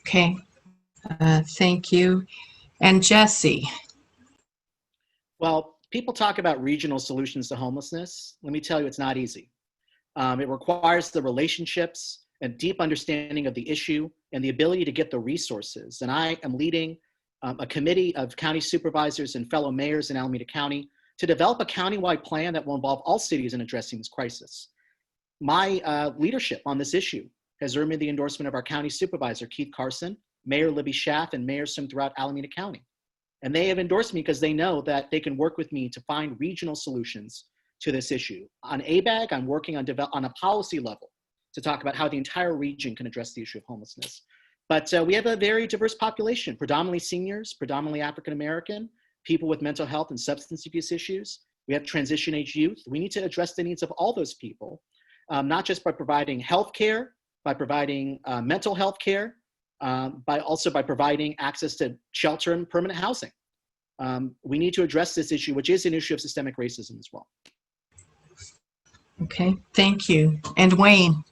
Okay, thank you. And Jesse. Well, people talk about regional solutions to homelessness. Let me tell you, it's not easy. It requires the relationships and deep understanding of the issue and the ability to get the resources. And I am leading a committee of county supervisors and fellow mayors in Alameda County to develop a countywide plan that will involve all cities in addressing this crisis. My leadership on this issue has earned me the endorsement of our county supervisor, Keith Carson, Mayor Libby Schaff, and mayors from throughout Alameda County. And they have endorsed me because they know that they can work with me to find regional solutions to this issue. On ABAG, I'm working on a policy level to talk about how the entire region can address the issue of homelessness. But we have a very diverse population, predominantly seniors, predominantly African-American, people with mental health and substance abuse issues. We have transition age youth. We need to address the needs of all those people, not just by providing healthcare, by providing mental health care, by providing access to shelter and permanent housing. We need to address this issue, which is an issue of systemic racism as well. Okay, thank you. And Wayne.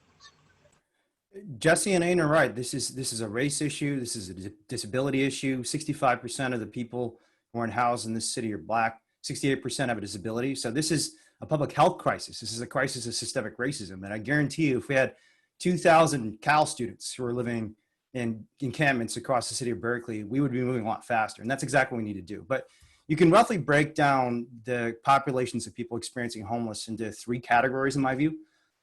Jesse and Aidan are right. This is a race issue. This is a disability issue. 65% of the people who are housed in this city are Black. 68% have a disability. So this is a public health crisis. This is a crisis of systemic racism. And I guarantee you, if we had 2,000 Cal students who are living in encampments across the city of Berkeley, we would be moving a lot faster. And that's exactly what we need to do. But you can roughly break down the populations of people experiencing homeless into 3 categories, in my view.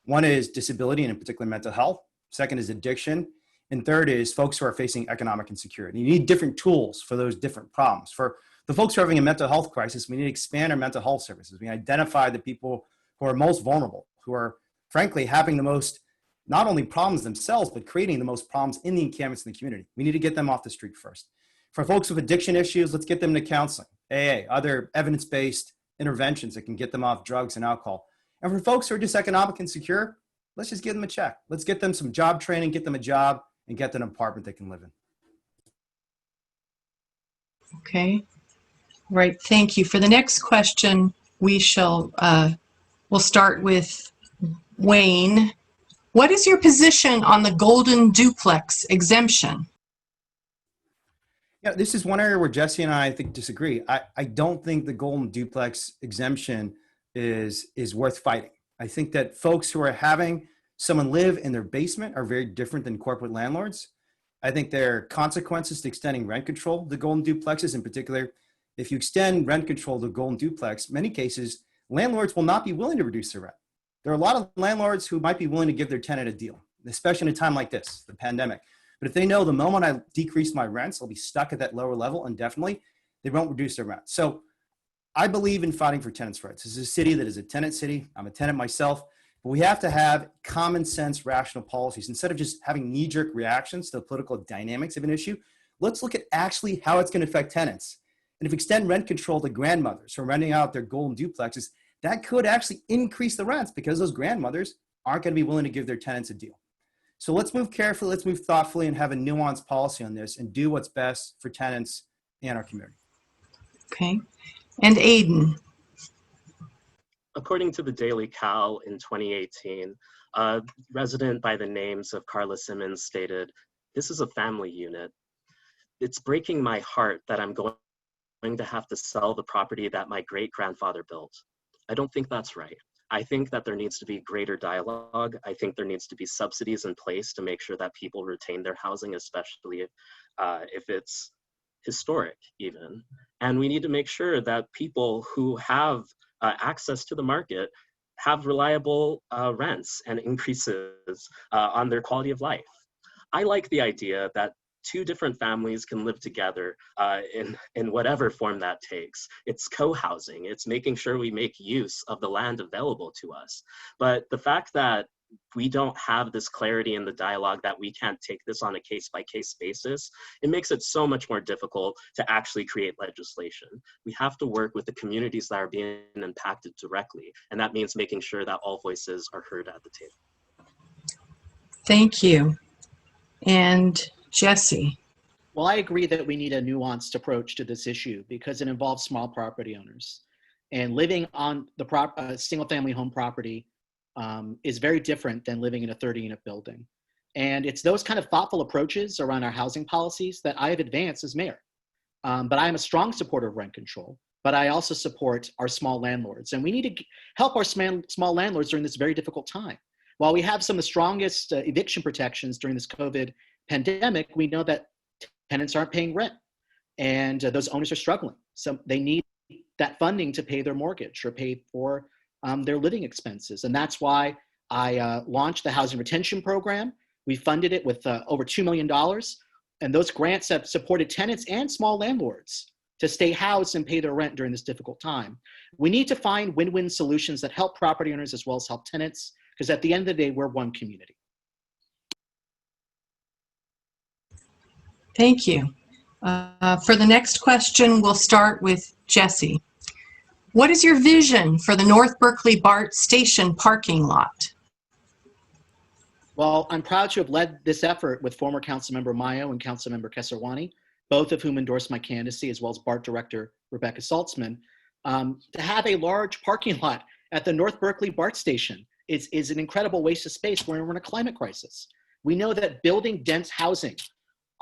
One is disability, and in particular mental health. Second is addiction. And third is folks who are facing economic insecurity. You need different tools for those different problems. For the folks who are having a mental health crisis, we need to expand our mental health services. We identify the people who are most vulnerable, who are frankly having the most, not only problems themselves, but creating the most problems in the encampments in the community. We need to get them off the street first. For folks with addiction issues, let's get them to counseling, AA, other evidence-based interventions that can get them off drugs and alcohol. And for folks who are just economic insecure, let's just give them a check. Let's get them some job training, get them a job, and get them an apartment they can live in. Okay, right, thank you. For the next question, we'll start with Wayne. What is your position on the golden duplex exemption? Yeah, this is one area where Jesse and I think disagree. I don't think the golden duplex exemption is worth fighting. I think that folks who are having someone live in their basement are very different than corporate landlords. I think there are consequences to extending rent control to golden duplexes. In particular, if you extend rent control to golden duplex, many cases, landlords will not be willing to reduce their rent. There are a lot of landlords who might be willing to give their tenant a deal, especially in a time like this, the pandemic. But if they know the moment I decrease my rents, I'll be stuck at that lower level indefinitely, they won't reduce their rent. So I believe in fighting for tenants' rights. This is a city that is a tenant city. I'm a tenant myself. But we have to have common sense, rational policies. Instead of just having knee-jerk reactions to the political dynamics of an issue, let's look at actually how it's going to affect tenants. And if we extend rent control to grandmothers who are renting out their golden duplexes, that could actually increase the rents because those grandmothers aren't going to be willing to give their tenants a deal. So let's move carefully, let's move thoughtfully and have a nuanced policy on this and do what's best for tenants and our community. Okay. And Aidan. According to the Daily Cal in 2018, a resident by the names of Carla Simmons stated, "This is a family unit. It's breaking my heart that I'm going to have to sell the property that my great-grandfather built. I don't think that's right. I think that there needs to be greater dialogue. I think there needs to be subsidies in place to make sure that people retain their housing, especially if it's historic even. And we need to make sure that people who have access to the market have reliable rents and increases on their quality of life. I like the idea that two different families can live together in whatever form that takes. It's co-housing. It's making sure we make use of the land available to us. But the fact that we don't have this clarity in the dialogue, that we can't take this on a case-by-case basis, it makes it so much more difficult to actually create legislation. We have to work with the communities that are being impacted directly, and that means making sure that all voices are heard at the table. Thank you. And Jesse. Well, I agree that we need a nuanced approach to this issue because it involves small property owners. And living on the single-family home property is very different than living in a 30-unit building. And it's those kind of thoughtful approaches around our housing policies that I have advanced as mayor. But I am a strong supporter of rent control, but I also support our small landlords. And we need to help our small landlords during this very difficult time. While we have some of the strongest eviction protections during this COVID pandemic, we know that tenants aren't paying rent and those owners are struggling. So they need that funding to pay their mortgage or pay for their living expenses. And that's why I launched the Housing Retention Program. We funded it with over $2 million. And those grants have supported tenants and small landlords to stay housed and pay their rent during this difficult time. We need to find win-win solutions that help property owners as well as help tenants, because at the end of the day, we're one community. Thank you. For the next question, we'll start with Jesse. What is your vision for the North Berkeley BART station parking lot? Well, I'm proud to have led this effort with former Councilmember Mayo and Councilmember Kesarwani, both of whom endorsed my candidacy, as well as BART Director Rebecca Saltzman, to have a large parking lot at the North Berkeley BART station is an incredible waste of space when we're in a climate crisis. We know that building dense housing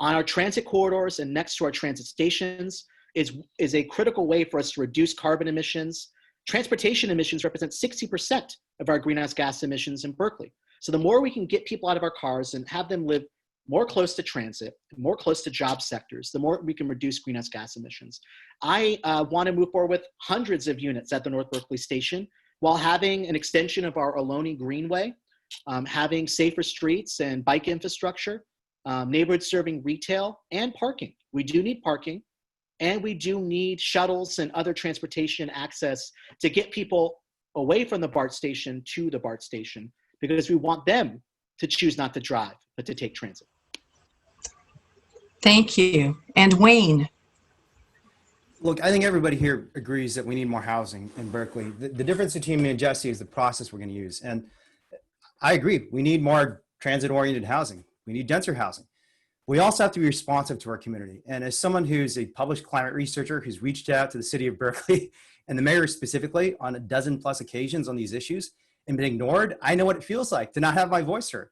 on our transit corridors and next to our transit stations is a critical way for us to reduce carbon emissions. Transportation emissions represent 60% of our greenhouse gas emissions in Berkeley. So the more we can get people out of our cars and have them live more close to transit, more close to job sectors, the more we can reduce greenhouse gas emissions. I want to move forward with hundreds of units at the North Berkeley station while having an extension of our Albany Greenway, having safer streets and bike infrastructure, neighborhood serving retail and parking. We do need parking. And we do need shuttles and other transportation access to get people away from the BART station to the BART station, because we want them to choose not to drive, but to take transit. Thank you. And Wayne. Look, I think everybody here agrees that we need more housing in Berkeley. The difference between me and Jesse is the process we're going to use. And I agree, we need more transit-oriented housing. We need denser housing. We also have to be responsive to our community. And as someone who's a published climate researcher who's reached out to the city of Berkeley and the mayor specifically on a dozen plus occasions on these issues and been ignored, I know what it feels like to not have my voice heard.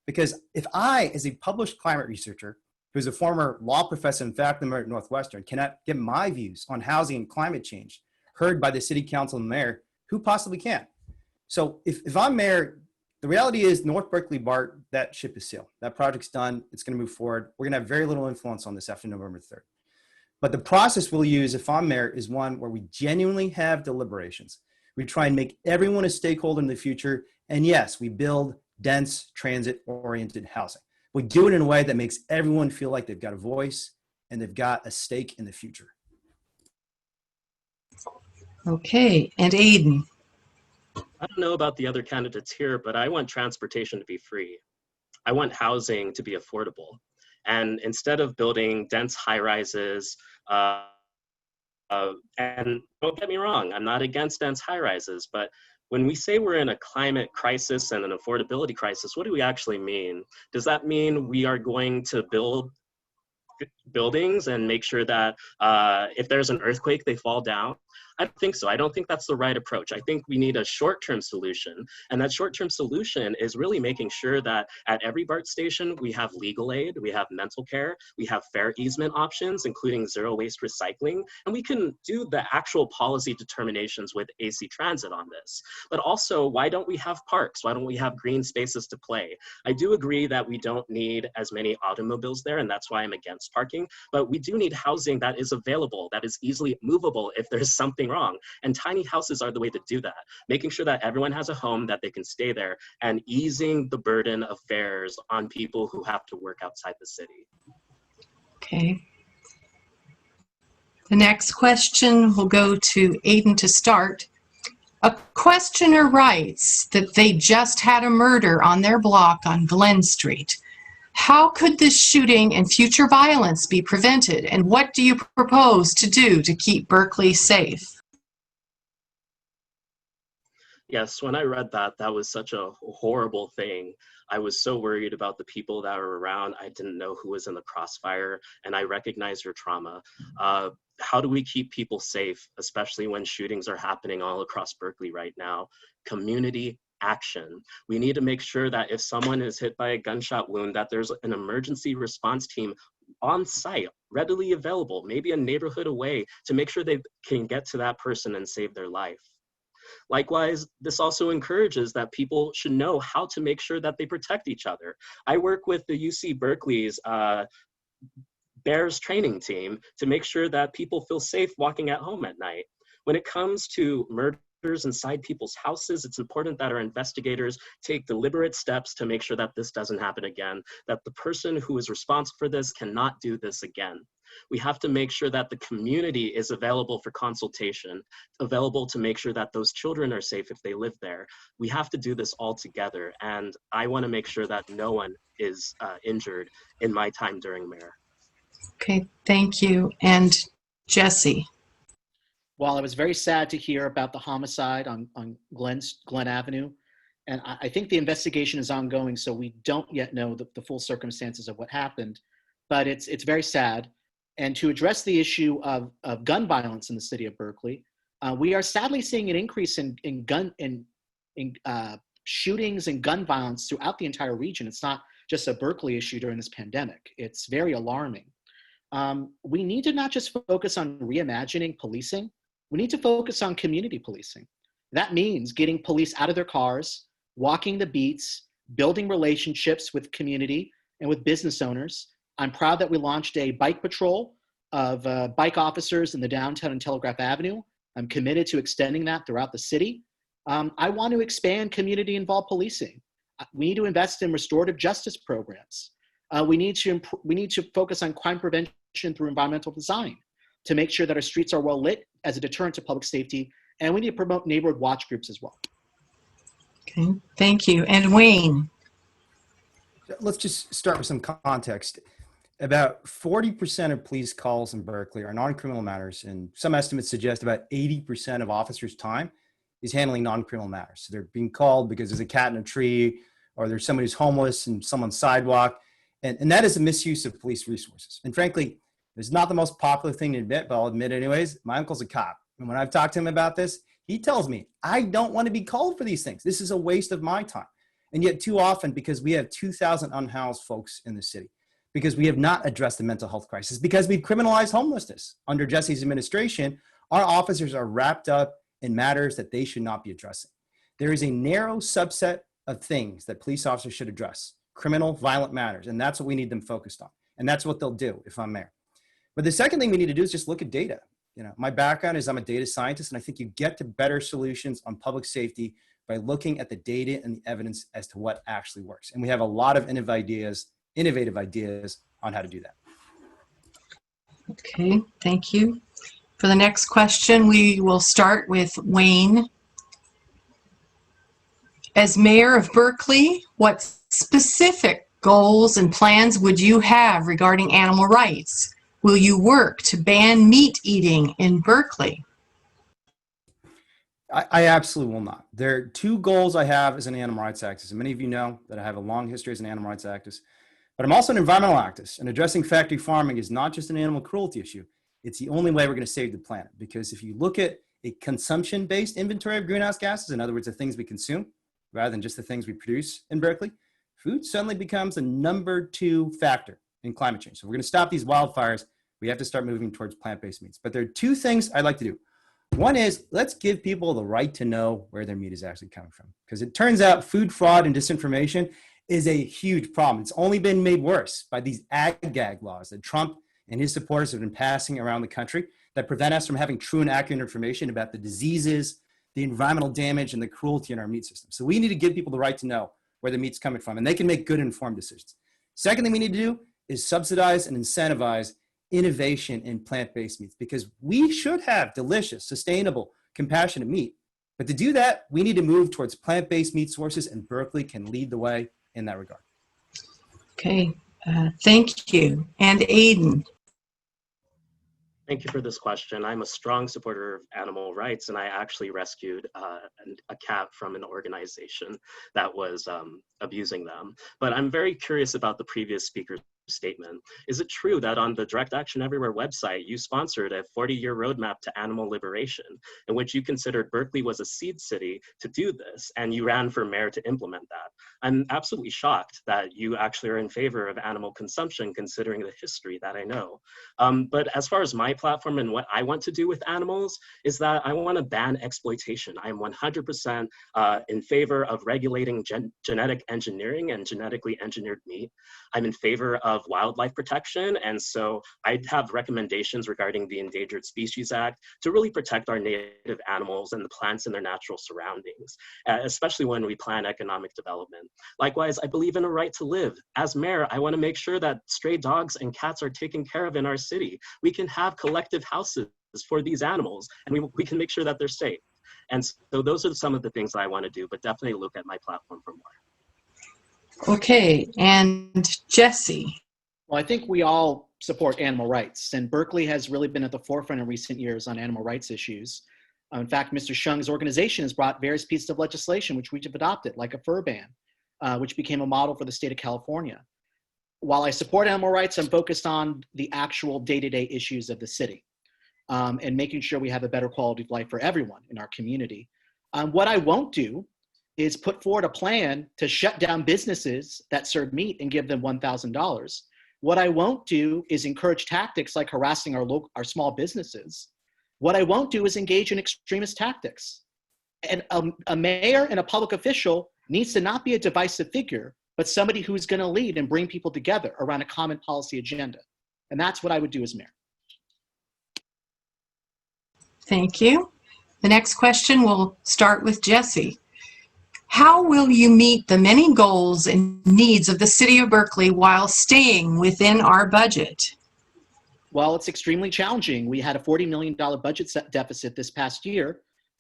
Because if I, as a published climate researcher, who's a former law professor and faculty member at Northwestern, cannot get my views on housing and climate change heard by the city council and mayor, who possibly can? So if I'm mayor, the reality is North Berkeley BART, that ship is sailed. That project's done. It's going to move forward. We're going to have very little influence on this after November 3rd. But the process we'll use if I'm mayor is one where we genuinely have deliberations. We try and make everyone a stakeholder in the future. And yes, we build dense transit-oriented housing. We do it in a way that makes everyone feel like they've got a voice and they've got a stake in the future. Okay, and Aidan. I don't know about the other candidates here, but I want transportation to be free. I want housing to be affordable. And instead of building dense high-rises, and don't get me wrong, I'm not against dense high-rises, but when we say we're in a climate crisis and an affordability crisis, what do we actually mean? Does that mean we are going to build buildings and make sure that if there's an earthquake, they fall down? I don't think so. I don't think that's the right approach. I think we need a short-term solution. And that short-term solution is really making sure that at every BART station, we have legal aid, we have mental care, we have fare easement options, including zero waste recycling. And we can do the actual policy determinations with AC Transit on this. But also, why don't we have parks? Why don't we have green spaces to play? I do agree that we don't need as many automobiles there, and that's why I'm against parking. But we do need housing that is available, that is easily movable if there's something wrong. And tiny houses are the way to do that, making sure that everyone has a home, that they can stay there, and easing the burden of fares on people who have to work outside the city. Okay. The next question will go to Aidan to start. A questioner writes that they just had a murder on their block on Glen Street. How could this shooting and future violence be prevented? And what do you propose to do to keep Berkeley safe? Yes, when I read that, that was such a horrible thing. I was so worried about the people that were around. I didn't know who was in the crossfire, and I recognize your trauma. How do we keep people safe, especially when shootings are happening all across Berkeley right now? Community action. We need to make sure that if someone is hit by a gunshot wound, that there's an emergency response team on site, readily available, maybe a neighborhood away, to make sure they can get to that person and save their life. Likewise, this also encourages that people should know how to make sure that they protect each other. I work with the UC Berkeley's Bears training team to make sure that people feel safe walking at home at night. When it comes to murders inside people's houses, it's important that our investigators take deliberate steps to make sure that this doesn't happen again, that the person who is responsible for this cannot do this again. We have to make sure that the community is available for consultation, available to make sure that those children are safe if they live there. We have to do this all together, and I want to make sure that no one is injured in my time during mayor. Okay, thank you. And Jesse. Well, I was very sad to hear about the homicide on Glen Avenue. And I think the investigation is ongoing, so we don't yet know the full circumstances of what happened. But it's very sad. And to address the issue of gun violence in the city of Berkeley, we are sadly seeing an increase in shootings and gun violence throughout the entire region. It's not just a Berkeley issue during this pandemic. It's very alarming. We need to not just focus on reimagining policing, we need to focus on community policing. That means getting police out of their cars, walking the beats, building relationships with community and with business owners. I'm proud that we launched a bike patrol of bike officers in the downtown and Telegraph Avenue. I'm committed to extending that throughout the city. I want to expand community-involved policing. We need to invest in restorative justice programs. We need to focus on crime prevention through environmental design to make sure that our streets are well lit as a deterrent to public safety. And we need to promote neighborhood watch groups as well. Okay, thank you. And Wayne. Let's just start with some context. About 40% of police calls in Berkeley are non-criminal matters, and some estimates suggest about 80% of officers' time is handling non-criminal matters. So they're being called because there's a cat in a tree, or there's somebody who's homeless and someone's sidewalk, and that is a misuse of police resources. And frankly, it's not the most popular thing to admit, but I'll admit anyways. My uncle's a cop, and when I've talked to him about this, he tells me, I don't want to be called for these things. This is a waste of my time. And yet too often, because we have 2,000 unhoused folks in the city, because we have not addressed the mental health crisis, because we've criminalized homelessness under Jesse's administration, our officers are wrapped up in matters that they should not be addressing. There is a narrow subset of things that police officers should address, criminal, violent matters, and that's what we need them focused on. And that's what they'll do if I'm mayor. But the second thing we need to do is just look at data. My background is I'm a data scientist, and I think you get to better solutions on public safety by looking at the data and the evidence as to what actually works. And we have a lot of innovative ideas on how to do that. Okay, thank you. For the next question, we will start with Wayne. As mayor of Berkeley, what specific goals and plans would you have regarding animal rights? Will you work to ban meat eating in Berkeley? I absolutely will not. There are two goals I have as an animal rights activist. And many of you know that I have a long history as an animal rights activist, but I'm also an environmental activist. And addressing factory farming is not just an animal cruelty issue. It's the only way we're going to save the planet. Because if you look at a consumption-based inventory of greenhouse gases, in other words, the things we consume, rather than just the things we produce in Berkeley, food suddenly becomes the number 2 factor in climate change. So we're going to stop these wildfires. We have to start moving towards plant-based meats. But there are two things I'd like to do. One is, let's give people the right to know where their meat is actually coming from. Because it turns out food fraud and disinformation is a huge problem. It's only been made worse by these ag-gag laws that Trump and his supporters have been passing around the country that prevent us from having true and accurate information about the diseases, the environmental damage, and the cruelty in our meat system. So we need to give people the right to know where the meat's coming from, and they can make good informed decisions. Second thing we need to do is subsidize and incentivize innovation in plant-based meats, because we should have delicious, sustainable, compassionate meat. But to do that, we need to move towards plant-based meat sources, and Berkeley can lead the way in that regard. Okay, Thank you. And Aidan. Thank you for this question. I'm a strong supporter of animal rights, and I actually rescued a cat from an organization that was abusing them. But I'm very curious about the previous speaker's statement. Is it true that on the Direct Action Everywhere website, you sponsored a 40-year roadmap to animal liberation, in which you considered Berkeley was a seed city to do this, and you ran for mayor to implement that? I'm absolutely shocked that you actually are in favor of animal consumption, considering the history that I know. But as far as my platform and what I want to do with animals, is that I want to ban exploitation. I am 100% in favor of regulating genetic engineering and genetically engineered meat. I'm in favor of wildlife protection, and so I have recommendations regarding the Endangered Species Act to really protect our native animals and the plants in their natural surroundings, especially when we plan economic development. Likewise, I believe in a right to live. As mayor, I want to make sure that stray dogs and cats are taken care of in our city. We can have collective houses for these animals, and we can make sure that they're safe. And so those are some of the things that I want to do, but definitely look at my platform for more. Okay, and Jesse. Well, I think we all support animal rights, and Berkeley has really been at the forefront in recent years on animal rights issues. In fact, Mr. Hsiung's organization has brought various pieces of legislation which we have adopted, like a fur ban, which became a model for the state of California. While I support animal rights, I'm focused on the actual day-to-day issues of the city and making sure we have a better quality of life for everyone in our community. What I won't do is put forward a plan to shut down businesses that serve meat and give them $1,000. What I won't do is encourage tactics like harassing our small businesses. What I won't do is engage in extremist tactics. And a mayor and a public official needs to not be a divisive figure, but somebody who's going to lead and bring people together around a common policy agenda. And that's what I would do as mayor. Thank you. The next question will start with Jesse. How will you meet the many goals and needs of the city of Berkeley while staying within our budget? Well, it's extremely challenging. We had a $40 million budget deficit this past year.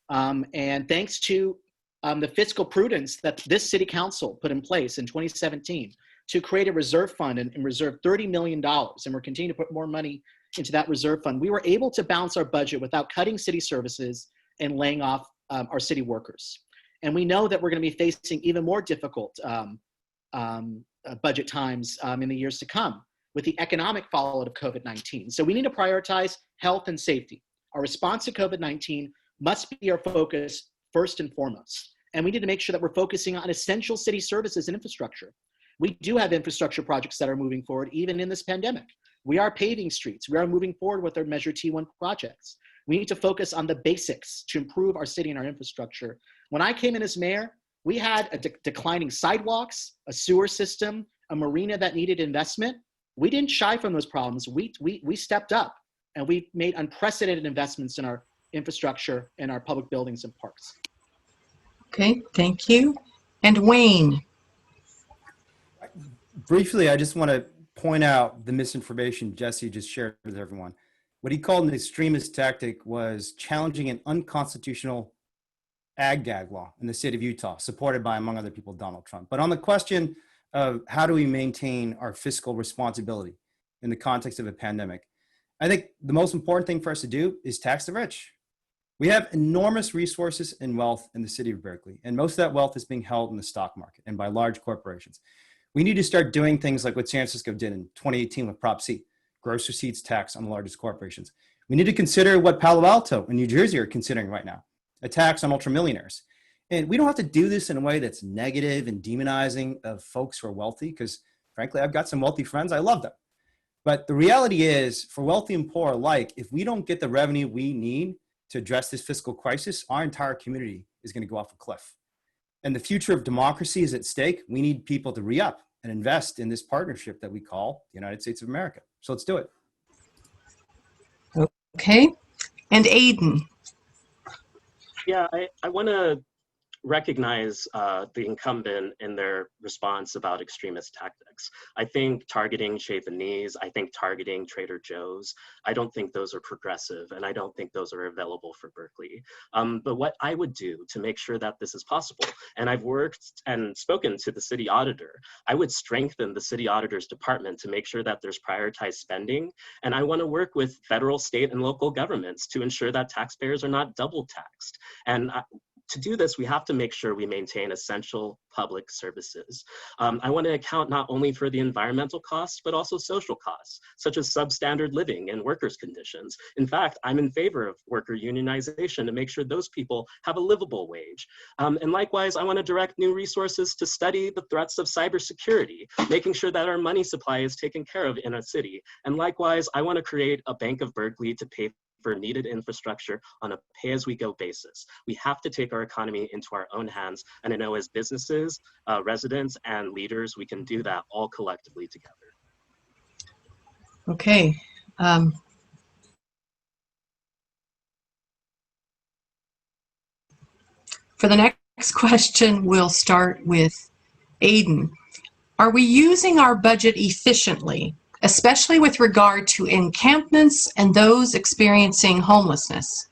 And thanks to the fiscal prudence that this city council put in place in 2017 to create a reserve fund and reserve $30 million, and we're continuing to put more money into that reserve fund, we were able to balance our budget without cutting city services and laying off our city workers. And we know that we're going to be facing even more difficult budget times in the years to come with the economic fallout of COVID-19. So we need to prioritize health and safety. Our response to COVID-19 must be our focus first and foremost. And we need to make sure that we're focusing on essential city services and infrastructure. We do have infrastructure projects that are moving forward even in this pandemic. We are paving streets. We are moving forward with our Measure T1 projects. We need to focus on the basics to improve our city and our infrastructure. When I came in as mayor, we had a declining sidewalks, a sewer system, a marina that needed investment. We didn't shy from those problems. We stepped up. And we've made unprecedented investments in our infrastructure and our public buildings and parks. Okay, thank you. And Wayne. Briefly, I just want to point out the misinformation Jesse just shared with everyone. What he called an extremist tactic was challenging an unconstitutional ag gag law in the state of Utah, supported by, among other people, Donald Trump. But on the question of how do we maintain our fiscal responsibility in the context of a pandemic, I think the most important thing for us to do is tax the rich. We have enormous resources and wealth in the city of Berkeley, and most of that wealth is being held in the stock market and by large corporations. We need to start doing things like what San Francisco did in 2018 with Prop C, gross receipts tax on the largest corporations. We need to consider what Palo Alto and New Jersey are considering right now, a tax on ultramillionaires. And we don't have to do this in a way that's negative and demonizing of folks who are wealthy, because frankly, I've got some wealthy friends, I love them. But the reality is, for wealthy and poor alike, if we don't get the revenue we need to address this fiscal crisis, our entire community is going to go off a cliff. And the future of democracy is at stake. We need people to re-up and invest in this partnership that we call the United States of America. So let's do it. Okay. And Aidan. Yeah, I want to recognize the incumbent in their response about extremist tactics. I think targeting Shave the Knees, I think targeting Trader Joe's, I don't think those are progressive, and I don't think those are available for Berkeley. But what I would do to make sure that this is possible, and I've worked and spoken to the city auditor, I would strengthen the city auditor's department to make sure that there's prioritized spending, and I want to work with federal, state, and local governments to ensure that taxpayers are not double taxed. And to do this, we have to make sure we maintain essential public services. I want to account not only for the environmental costs, but also social costs, such as substandard living and workers' conditions. In fact, I'm in favor of worker unionization to make sure those people have a livable wage. And likewise, I want to direct new resources to study the threats of cybersecurity, making sure that our money supply is taken care of in a city. And likewise, I want to create a Bank of Berkeley to pay for needed infrastructure on a pay-as-we-go basis. We have to take our economy into our own hands, and I know as businesses, residents, and leaders, we can do that all collectively together. Okay. For the next question, we'll start with Aidan. Are we using our budget efficiently, especially with regard to encampments and those experiencing homelessness?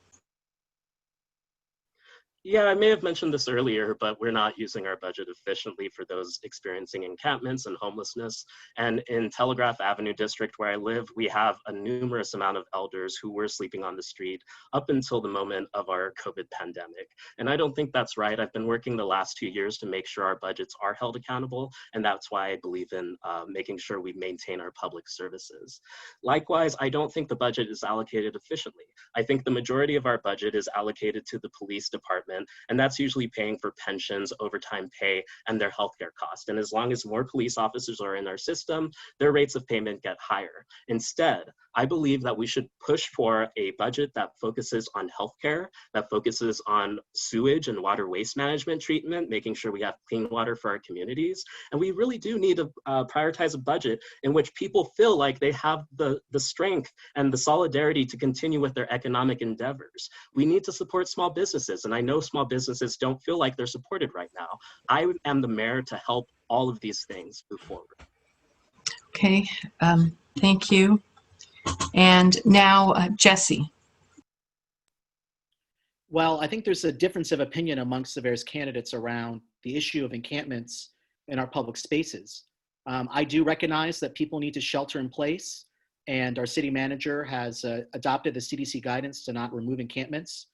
Yeah, I may have mentioned this earlier, but we're not using our budget efficiently for those experiencing encampments and homelessness. And in Telegraph Avenue District, where I live, we have a numerous amount of elders who were sleeping on the street up until the moment of our COVID pandemic. And I don't think that's right. I've been working the last 2 years to make sure our budgets are held accountable. And that's why I believe in making sure we maintain our public services. Likewise, I don't think the budget is allocated efficiently. I think the majority of our budget is allocated to the police department, and that's usually paying for pensions, overtime pay, and their healthcare costs. And as long as more police officers are in our system, their rates of payment get higher. Instead, I believe that we should push for a budget that focuses on healthcare, that focuses on sewage and water waste management treatment, making sure we have clean water for our communities. And we really do need to prioritize a budget in which people feel like they have the strength and the solidarity to continue with their economic endeavors. We need to support small businesses, and I know small businesses don't feel like they're supported right now. I am the mayor to help all of these things move forward. Okay, thank you. And now, Jesse. Well, I think there's a difference of opinion amongst the various candidates around the issue of encampments in our public spaces. I do recognize that people need to shelter in place, and our city manager has adopted the CDC guidance to not remove encampments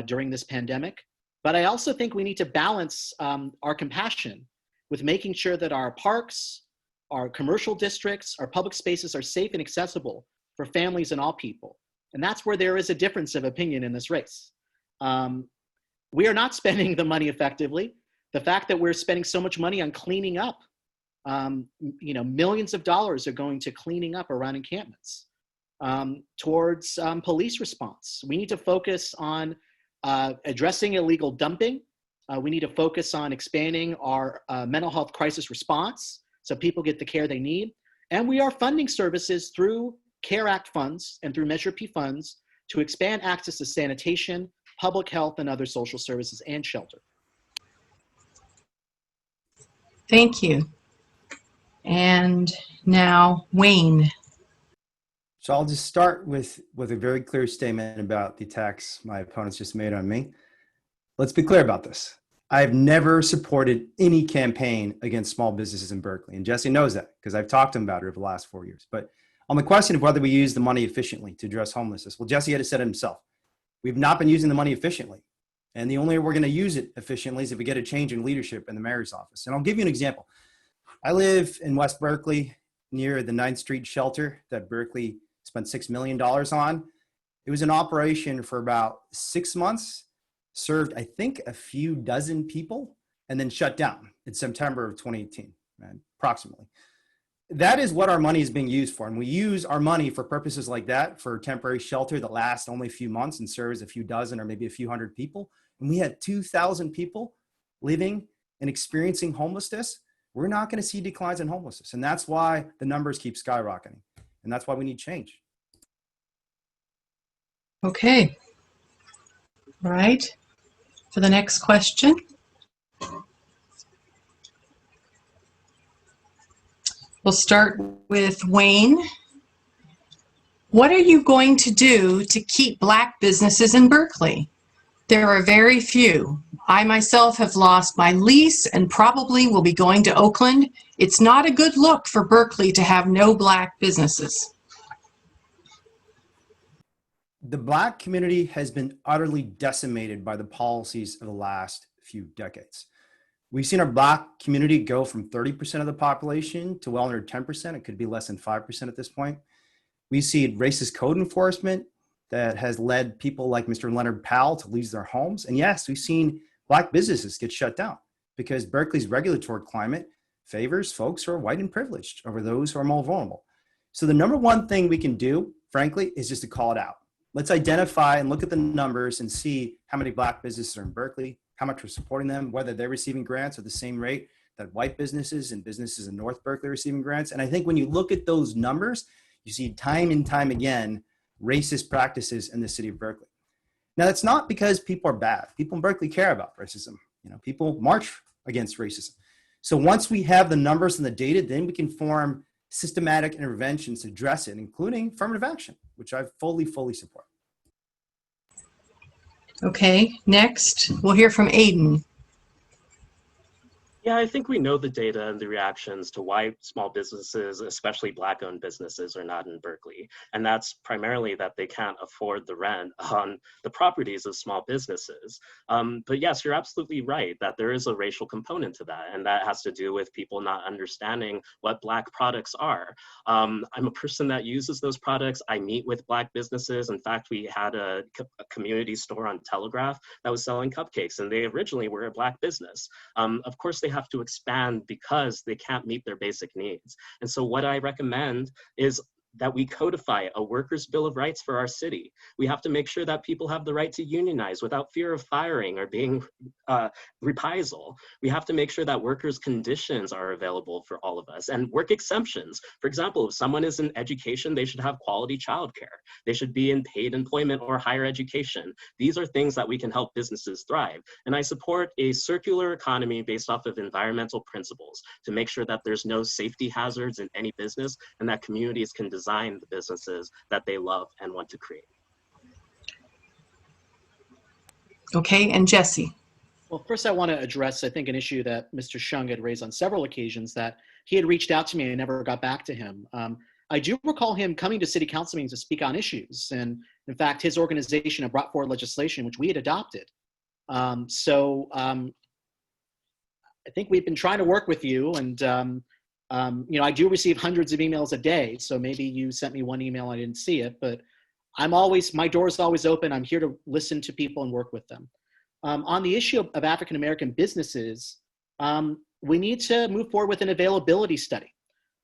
during this pandemic. But I also think we need to balance our compassion with making sure that our parks, our commercial districts, our public spaces are safe and accessible for families and all people. And that's where there is a difference of opinion in this race. We are not spending the money effectively. The fact that we're spending so much money on cleaning up, millions of dollars are going to cleaning up around encampments, towards police response. We need to focus on addressing illegal dumping. We need to focus on expanding our mental health crisis response so people get the care they need. And we are funding services through CARE Act funds and through Measure P funds to expand access to sanitation, public health, and other social services and shelter. Thank you. And now Wayne. So I'll just start with a very clear statement about the attacks my opponents just made on me. Let's be clear about this. I've never supported any campaign against small businesses in Berkeley. And Jesse knows that because I've talked to him about it over the last 4 years. But on the question of whether we use the money efficiently to address homelessness, well, Jesse had to said it himself. We've not been using the money efficiently. And the only way we're going to use it efficiently is if we get a change in leadership in the mayor's office. And I'll give you an example. I live in West Berkeley near the 9th Street shelter that Berkeley spent $6 million on. It was in operation for about 6 months, served, I think, a few dozen people, and then shut down in September of 2018, approximately. That is what our money is being used for. And we use our money for purposes like that, for temporary shelter that lasts only a few months and serves a few dozen or maybe a few hundred people. And we had 2,000 people living and experiencing homelessness. We're not going to see declines in homelessness. And that's why the numbers keep skyrocketing. And that's why we need change. Okay. All right. For the next question. We'll start with Wayne. What are you going to do to keep Black businesses in Berkeley? There are very few. I myself have lost my lease and probably will be going to Oakland. It's not a good look for Berkeley to have no Black businesses. The Black community has been utterly decimated by the policies of the last few decades. We've seen our Black community go from 30% of the population to well under 10%. It could be less than 5% at this point. We see racist code enforcement that has led people like Mr. Leonard Powell to lose their homes. And yes, we've seen Black businesses get shut down because Berkeley's regulatory climate favors folks who are white and privileged over those who are more vulnerable. So the number one thing we can do, frankly, is just to call it out. Let's identify and look at the numbers and see how many Black businesses are in Berkeley, how much we're supporting them, whether they're receiving grants at the same rate that white businesses and businesses in North Berkeley are receiving grants. And I think when you look at those numbers, you see time and time again racist practices in the city of Berkeley. Now, that's not because people are bad. People in Berkeley care about racism. People march against racism. So once we have the numbers and the data, then we can form systematic interventions to address it, including affirmative action, which I fully support. Okay, next we'll hear from Aidan. Yeah, I think we know the data and the reactions to why small businesses, especially Black-owned businesses, are not in Berkeley. And that's primarily that they can't afford the rent on the properties of small businesses. But yes, you're absolutely right that there is a racial component to that. And that has to do with people not understanding what Black products are. I'm a person that uses those products. I meet with Black businesses. In fact, we had a community store on Telegraph that was selling cupcakes, and they originally were a Black business. Of course, they have to expand because they can't meet their basic needs. And so what I recommend is that we codify a workers' bill of rights for our city. We have to make sure that people have the right to unionize without fear of firing or being reprisal. We have to make sure that workers' conditions are available for all of us and work exemptions. For example, if someone is in education, they should have quality childcare. They should be in paid employment or higher education. These are things that we can help businesses thrive. And I support a circular economy based off of environmental principles to make sure that there's no safety hazards in any business and that communities can design the businesses that they love and want to create. Okay, and Jesse. Well, first I want to address, I think, an issue that Mr. Hsiung had raised on several occasions, that he had reached out to me and never got back to him. I do recall him coming to city council meetings to speak on issues. And in fact, his organization had brought forward legislation, which we had adopted. I think we've been trying to work with you, and I do receive hundreds of emails a day, so maybe you sent me one email, I didn't see it, but my door is always open. I'm here to listen to people and work with them. On the issue of African-American businesses, we need to move forward with an availability study.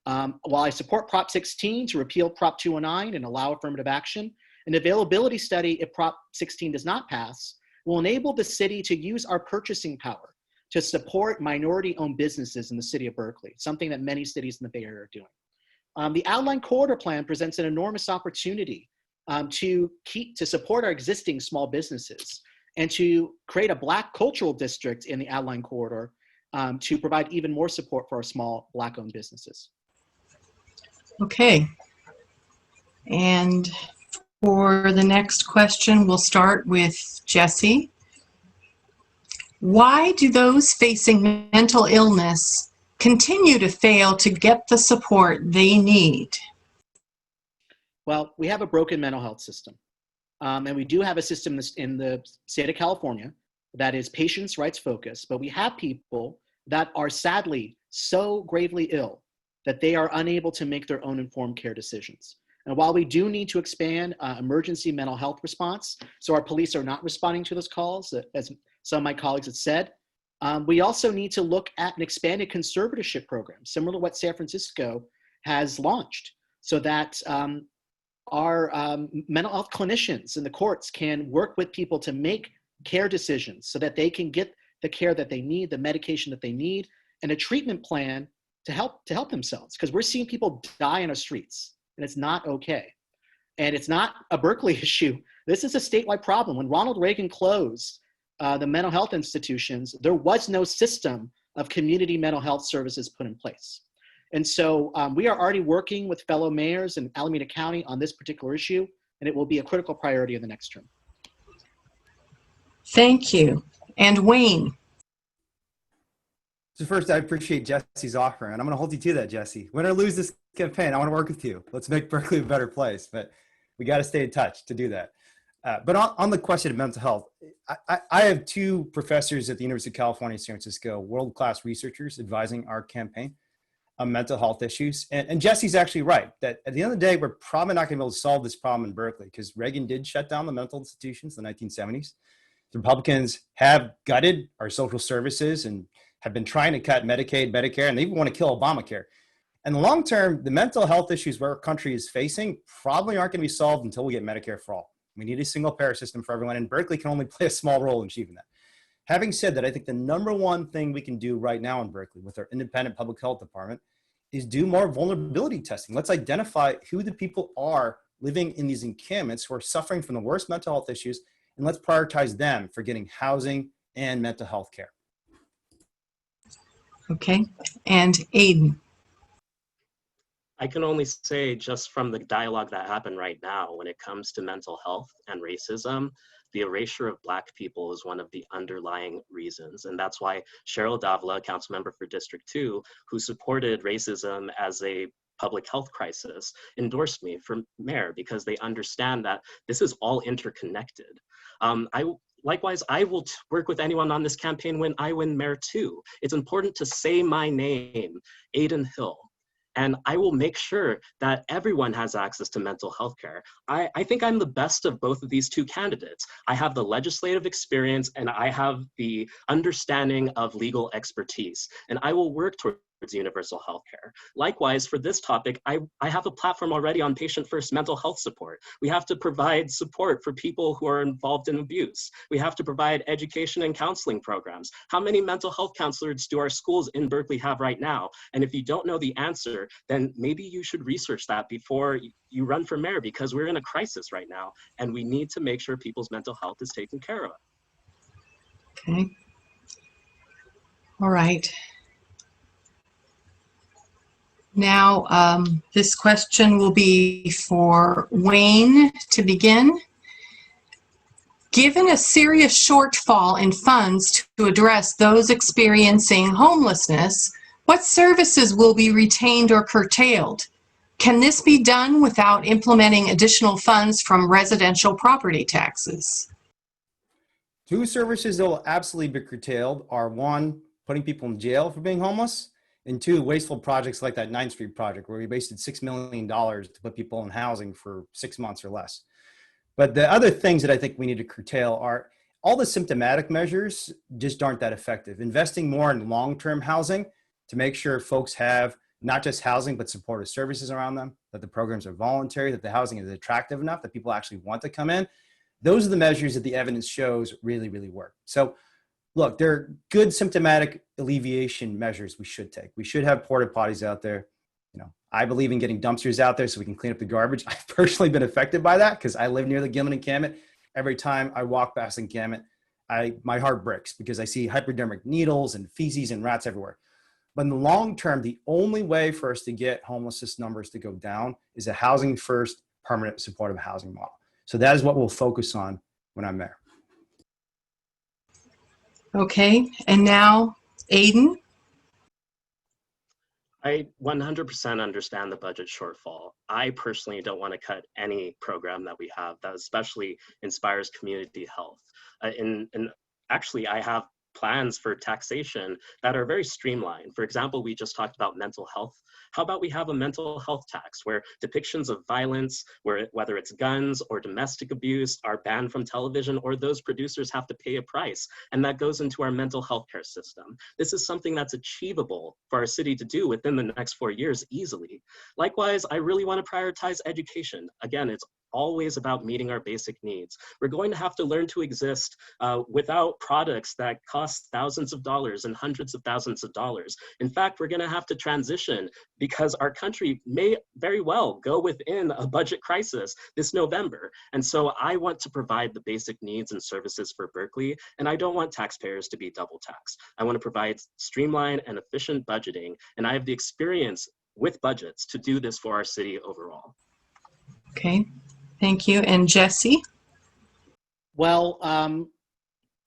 While I support Prop 16 to repeal Prop 209 and allow affirmative action, an availability study, if Prop 16 does not pass, will enable the city to use our purchasing power to support minority-owned businesses in the city of Berkeley, something that many cities in the Bay Area are doing. The outline corridor plan presents an enormous opportunity to support our existing small businesses and to create a Black cultural district in the outline corridor to provide even more support for our small Black-owned businesses. Okay. And for the next question, we'll start with Jesse. Why do those facing mental illness continue to fail to get the support they need? Well, we have a broken mental health system. And we do have a system in the state of California that is patients' rights focused, but we have people that are sadly so gravely ill that they are unable to make their own informed care decisions. And while we do need to expand emergency mental health response, so our police are not responding to those calls, as some of my colleagues have said, we also need to look at an expanded conservatorship program, similar to what San Francisco has launched, so that our mental health clinicians in the courts can work with people to make care decisions so that they can get the care that they need, the medication that they need, and a treatment plan to help themselves. Because we're seeing people die in our streets, and it's not okay. And it's not a Berkeley issue. This is a statewide problem. When Ronald Reagan closed the mental health institutions, there was no system of community mental health services put in place. And so we are already working with fellow mayors in Alameda County on this particular issue, and it will be a critical priority in the next term. Thank you. And Wayne. So first, I appreciate Jesse's offer, and I'm going to hold you to that, Jesse. Win or lose this campaign, I want to work with you. Let's make Berkeley a better place, but we got to stay in touch to do that. But on the question of mental health, I have two professors at the University of California, San Francisco, world-class researchers advising our campaign on mental health issues. And Jesse's actually right, that at the end of the day, we're probably not going to be able to solve this problem in Berkeley because Reagan did shut down the mental institutions in the 1970s. The Republicans have gutted our social services and have been trying to cut Medicaid, Medicare, and they even want to kill Obamacare. In the long term, the mental health issues our country is facing probably aren't going to be solved until we get Medicare for all. We need a single payer system for everyone, and Berkeley can only play a small role in achieving that. Having said that, I think the number one thing we can do right now in Berkeley with our independent public health department is do more vulnerability testing. Let's identify who the people are living in these encampments who are suffering from the worst mental health issues, and let's prioritize them for getting housing and mental health care. Okay. And Aidan. I can only say just from the dialogue that happened right now, when it comes to mental health and racism, the erasure of Black people is one of the underlying reasons. And that's why Cheryl Davila, council member for District 2, who supported racism as a public health crisis, endorsed me for mayor because they understand that this is all interconnected. Likewise, I will work with anyone on this campaign when I win mayor too. It's important to say my name, Aidan Hill. And I will make sure that everyone has access to mental health care. I think I'm the best of both of these two candidates. I have the legislative experience and I have the understanding of legal expertise. And I will work towards universal health care. Likewise, for this topic, I have a platform already on patient-first mental health support. We have to provide support for people who are involved in abuse. We have to provide education and counseling programs. How many mental health counselors do our schools in Berkeley have right now? And if you don't know the answer, then maybe you should research that before you run for mayor, because we're in a crisis right now and we need to make sure people's mental health is taken care of. Okay. All right. Now, this question will be for Wayne to begin. Given a serious shortfall in funds to address those experiencing homelessness, what services will be retained or curtailed? Can this be done without implementing additional funds from residential property taxes? Two services that will absolutely be curtailed are one, putting people in jail for being homeless, and two, wasteful projects like that 9th Street project where we wasted $6 million to put people in housing for 6 months or less. But the other things that I think we need to curtail are all the symptomatic measures just aren't that effective. Investing more in long-term housing to make sure folks have not just housing, but supportive services around them, that the programs are voluntary, that the housing is attractive enough that people actually want to come in. Those are the measures that the evidence shows really, really work. So look, there are good symptomatic alleviation measures we should take. We should have porta potties out there. I believe in getting dumpsters out there so we can clean up the garbage. I've personally been affected by that because I live near the Gilman encampment. Every time I walk past the encampment, my heart breaks because I see hypodermic needles and feces and rats everywhere. But in the long term, the only way for us to get homelessness numbers to go down is a housing first, permanent supportive housing model. So that is what we'll focus on when I'm there. Okay, and now Aidan. I 100% understand the budget shortfall. I personally don't want to cut any program that we have that especially inspires community health. And actually, I have plans for taxation that are very streamlined. For example, we just talked about mental health. How about we have a mental health tax where depictions of violence, whether it's guns or domestic abuse, are banned from television, or those producers have to pay a price, and that goes into our mental health care system. This is something that's achievable for our city to do within the next 4 years easily. Likewise, I really want to prioritize education. Again, it's always about meeting our basic needs. We're going to have to learn to exist without products that cost thousands of dollars and hundreds of thousands of dollars. In fact, we're going to have to transition because our country may very well go within a budget crisis this November. And so I want to provide the basic needs and services for Berkeley, and I don't want taxpayers to be double taxed. I want to provide streamlined and efficient budgeting, and I have the experience with budgets to do this for our city overall. Okay, thank you. And Jesse? Well,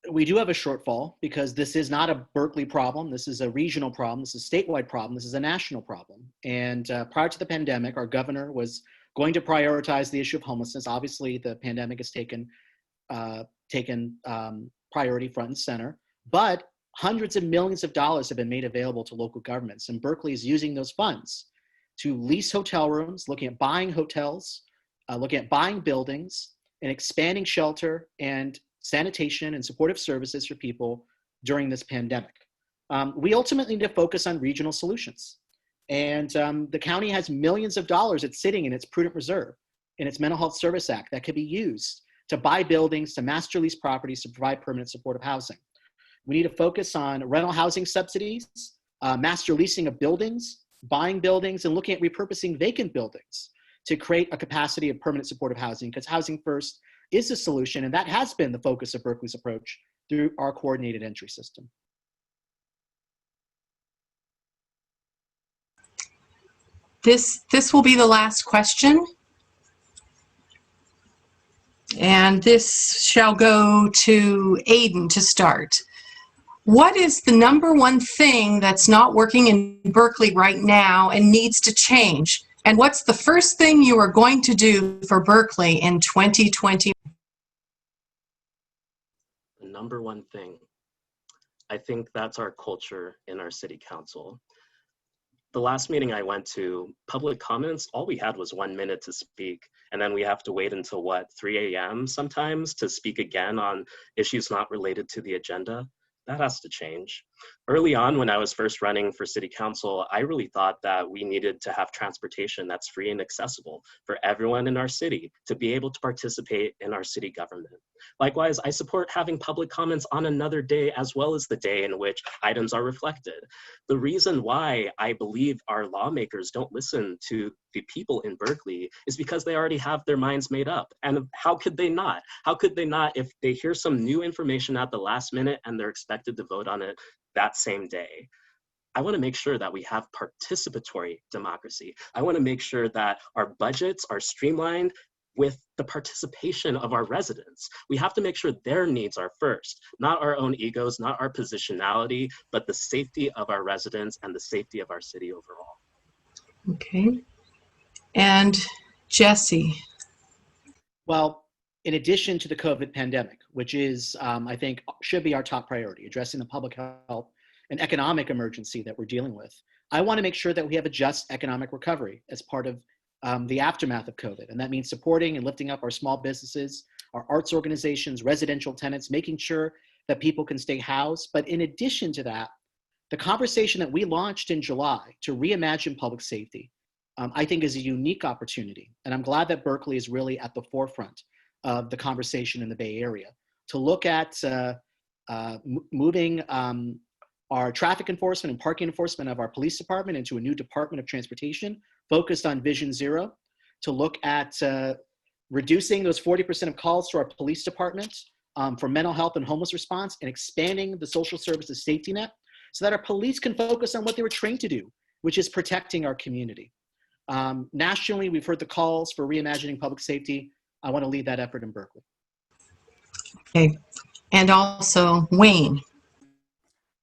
we do have a shortfall because this is not a Berkeley problem. This is a regional problem. This is a statewide problem. This is a national problem. And prior to the pandemic, our governor was going to prioritize the issue of homelessness. Obviously, the pandemic has taken priority front and center, but hundreds of millions of dollars have been made available to local governments. And Berkeley is using those funds to lease hotel rooms, looking at buying hotels, looking at buying buildings, and expanding shelter and sanitation and supportive services for people during this pandemic. We ultimately need to focus on regional solutions. And the county has millions of dollars it's sitting in its prudent reserve, in its Mental Health Service Act, that could be used to buy buildings, to master lease properties, to provide permanent supportive housing. We need to focus on rental housing subsidies, master leasing of buildings, buying buildings, and looking at repurposing vacant buildings to create a capacity of permanent supportive housing, because housing first is the solution, and that has been the focus of Berkeley's approach through our coordinated entry system. This will be the last question. And this shall go to Aidan to start. What is the number one thing that's not working in Berkeley right now and needs to change? And what's the first thing you are going to do for Berkeley in 2020? The number one thing, I think that's our culture in our city council. The last meeting I went to, public comments, all we had was 1 minute to speak. And then we have to wait until 3 a.m. sometimes to speak again on issues not related to the agenda. That has to change. Early on, when I was first running for city council, I really thought that we needed to have transportation that's free and accessible for everyone in our city to be able to participate in our city government. Likewise, I support having public comments on another day as well as the day in which items are reflected. The reason why I believe our lawmakers don't listen to the people in Berkeley is because they already have their minds made up. And how could they not? How could they not if they hear some new information at the last minute and they're expected to vote on it that same day? I want to make sure that we have participatory democracy. I want to make sure that our budgets are streamlined with the participation of our residents. We have to make sure their needs are first, not our own egos, not our positionality, but the safety of our residents and the safety of our city overall. Okay. And Jesse. Well, in addition to the COVID pandemic, which is, I think, should be our top priority, addressing the public health and economic emergency that we're dealing with, I want to make sure that we have a just economic recovery as part of the aftermath of COVID. And that means supporting and lifting up our small businesses, our arts organizations, residential tenants, making sure that people can stay housed. But in addition to that, the conversation that we launched in July to reimagine public safety, I think is a unique opportunity. And I'm glad that Berkeley is really at the forefront of the conversation in the Bay Area to look at moving our traffic enforcement and parking enforcement of our police department into a new Department of Transportation focused on Vision Zero to look at reducing those 40% of calls to our police department for mental health and homeless response, and expanding the social services safety net so that our police can focus on what they were trained to do, which is protecting our community. Nationally, we've heard the calls for reimagining public safety. I want to lead that effort in Berkeley. Okay. And also Wayne.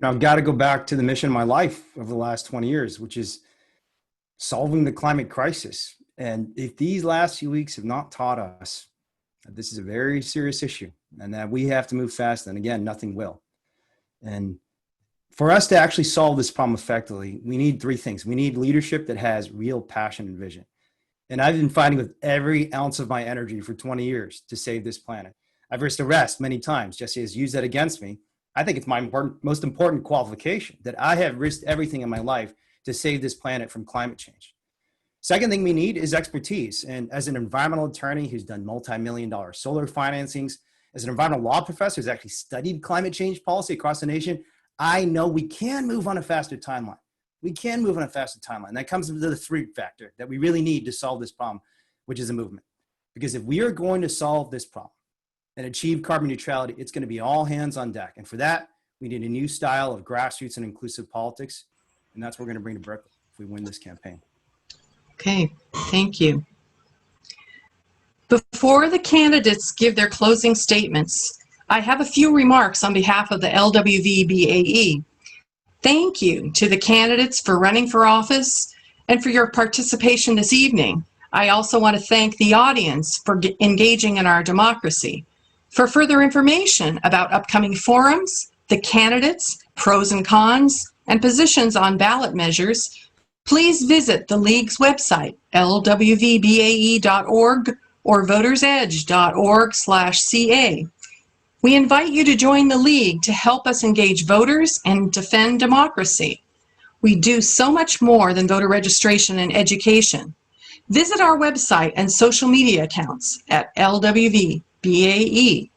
Now, I've got to go back to the mission of my life over the last 20 years, which is solving the climate crisis. And if these last few weeks have not taught us that this is a very serious issue and that we have to move fast, then again, nothing will. And for us to actually solve this problem effectively, we need three things. We need leadership that has real passion and vision. And I've been fighting with every ounce of my energy for 20 years to save this planet. I've risked arrest many times. Jesse has used that against me. I think it's my most important qualification, that I have risked everything in my life to save this planet from climate change. Second thing we need is expertise. And as an environmental attorney who's done multi-million-dollar solar financings, as an environmental law professor who's actually studied climate change policy across the nation, I know we can move on a faster timeline. We can move on a faster timeline. That comes to the third factor that we really need to solve this problem, which is a movement. Because if we are going to solve this problem and achieve carbon neutrality, it's going to be all hands on deck. And for that, we need a new style of grassroots and inclusive politics. And that's what we're going to bring to Berkeley if we win this campaign. Okay, thank you. Before the candidates give their closing statements, I have a few remarks on behalf of the LWVBAE. Thank you to the candidates for running for office and for your participation this evening. I also want to thank the audience for engaging in our democracy. For further information about upcoming forums, the candidates, pros and cons, and positions on ballot measures, please visit the League's website, lwvbae.org or votersedge.org/ca. We invite you to join the League to help us engage voters and defend democracy. We do so much more than voter registration and education. Visit our website and social media accounts at LWVBAE.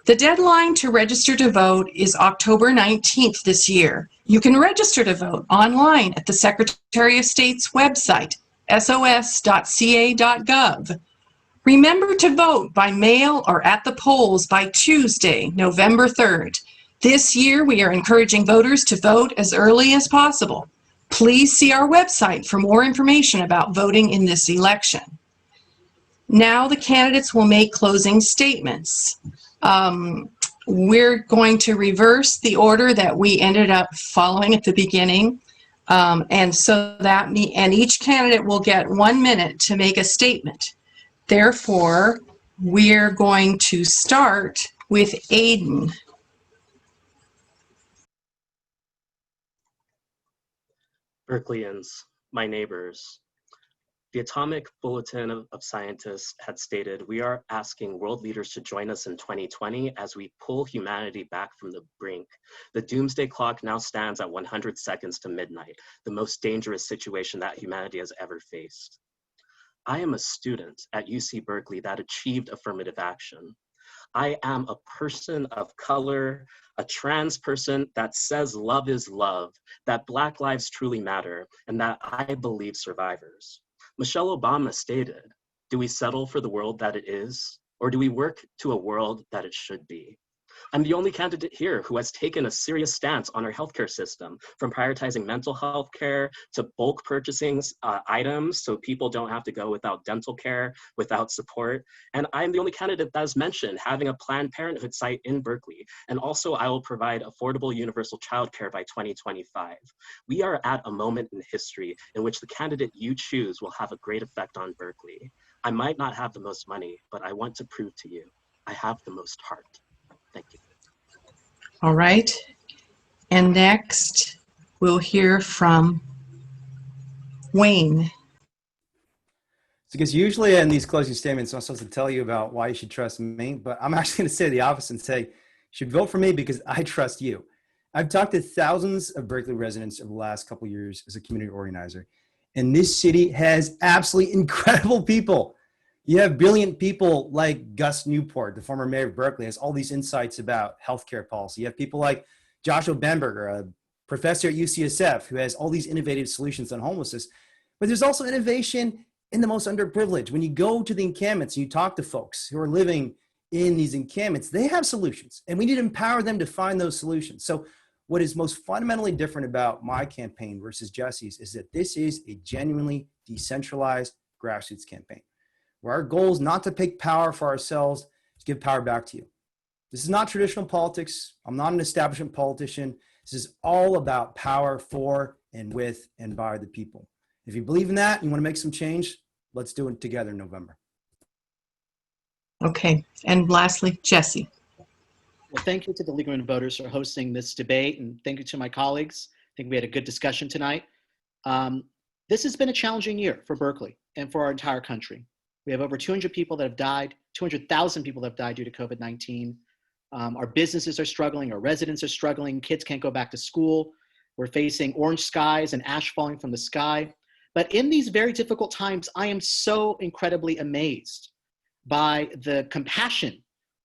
The deadline to register to vote is October 19th this year. You can register to vote online at the Secretary of State's website, sos.ca.gov. Remember to vote by mail or at the polls by Tuesday, November 3rd. This year, we are encouraging voters to vote as early as possible. Please see our website for more information about voting in this election. Now the candidates will make closing statements. We're going to reverse the order that we ended up following at the beginning. And each candidate will get 1 minute to make a statement. Therefore, we're going to start with Aidan. Berkeleyans, my neighbors. The Atomic Bulletin of Scientists had stated, we are asking world leaders to join us in 2020 as we pull humanity back from the brink. The doomsday clock now stands at 100 seconds to midnight, the most dangerous situation that humanity has ever faced. I am a student at UC Berkeley that achieved affirmative action. I am a person of color, a trans person that says love is love, that Black lives truly matter, and that I believe survivors. Michelle Obama stated, do we settle for the world that it is, or do we work to a world that it should be? I'm the only candidate here who has taken a serious stance on our healthcare system, from prioritizing mental health care to bulk purchasing items so people don't have to go without dental care, without support. And I'm the only candidate that has mentioned having a Planned Parenthood site in Berkeley. And also I will provide affordable universal childcare by 2025. We are at a moment in history in which the candidate you choose will have a great effect on Berkeley. I might not have the most money, but I want to prove to you, I have the most heart. Thank you. All right. And next, we'll hear from Wayne. Because usually in these closing statements, I'm supposed to tell you about why you should trust me, but I'm actually going to say the opposite and say, you should vote for me because I trust you. I've talked to thousands of Berkeley residents over the last couple of years as a community organizer, and this city has absolutely incredible people. You have brilliant people like Gus Newport, the former mayor of Berkeley, has all these insights about healthcare policy. You have people like Joshua Benberger, a professor at UCSF, who has all these innovative solutions on homelessness. But there's also innovation in the most underprivileged. When you go to the encampments and you talk to folks who are living in these encampments, they have solutions, and we need to empower them to find those solutions. So what is most fundamentally different about my campaign versus Jesse's is that this is a genuinely decentralized grassroots campaign, where our goal is not to pick power for ourselves, to give power back to you. This is not traditional politics. I'm not an establishment politician. This is all about power for and with and by the people. If you believe in that and you want to make some change, let's do it together in November. Okay. And lastly, Jesse. Well, thank you to the League of Women Voters for hosting this debate, and thank you to my colleagues. I think we had a good discussion tonight. This has been a challenging year for Berkeley and for our entire country. We have over 200 people that have died, 200,000 people that have died due to COVID-19. Our businesses are struggling, our residents are struggling, kids can't go back to school. We're facing orange skies and ash falling from the sky. But in these very difficult times, I am so incredibly amazed by the compassion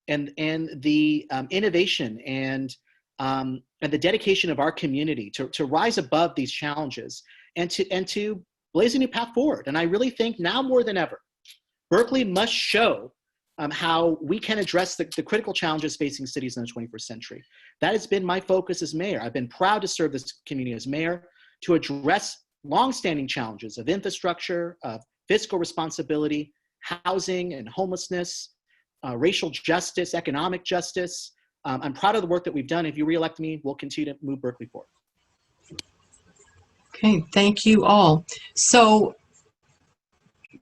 and the innovation and the dedication of our community to rise above these challenges and to blaze a new path forward. And I really think now more than ever, Berkeley must show how we can address the critical challenges facing cities in the 21st century. That has been my focus as mayor. I've been proud to serve this community as mayor, to address longstanding challenges of infrastructure, of fiscal responsibility, housing and homelessness, racial justice, economic justice. I'm proud of the work that we've done. If you reelect me, we'll continue to move Berkeley forward. Okay, thank you all. So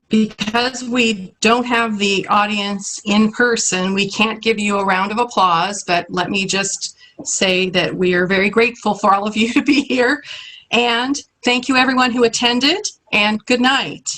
because we don't have the audience in person, we can't give you a round of applause, but let me just say that we are very grateful for all of you to be here. And thank you everyone who attended, and good night.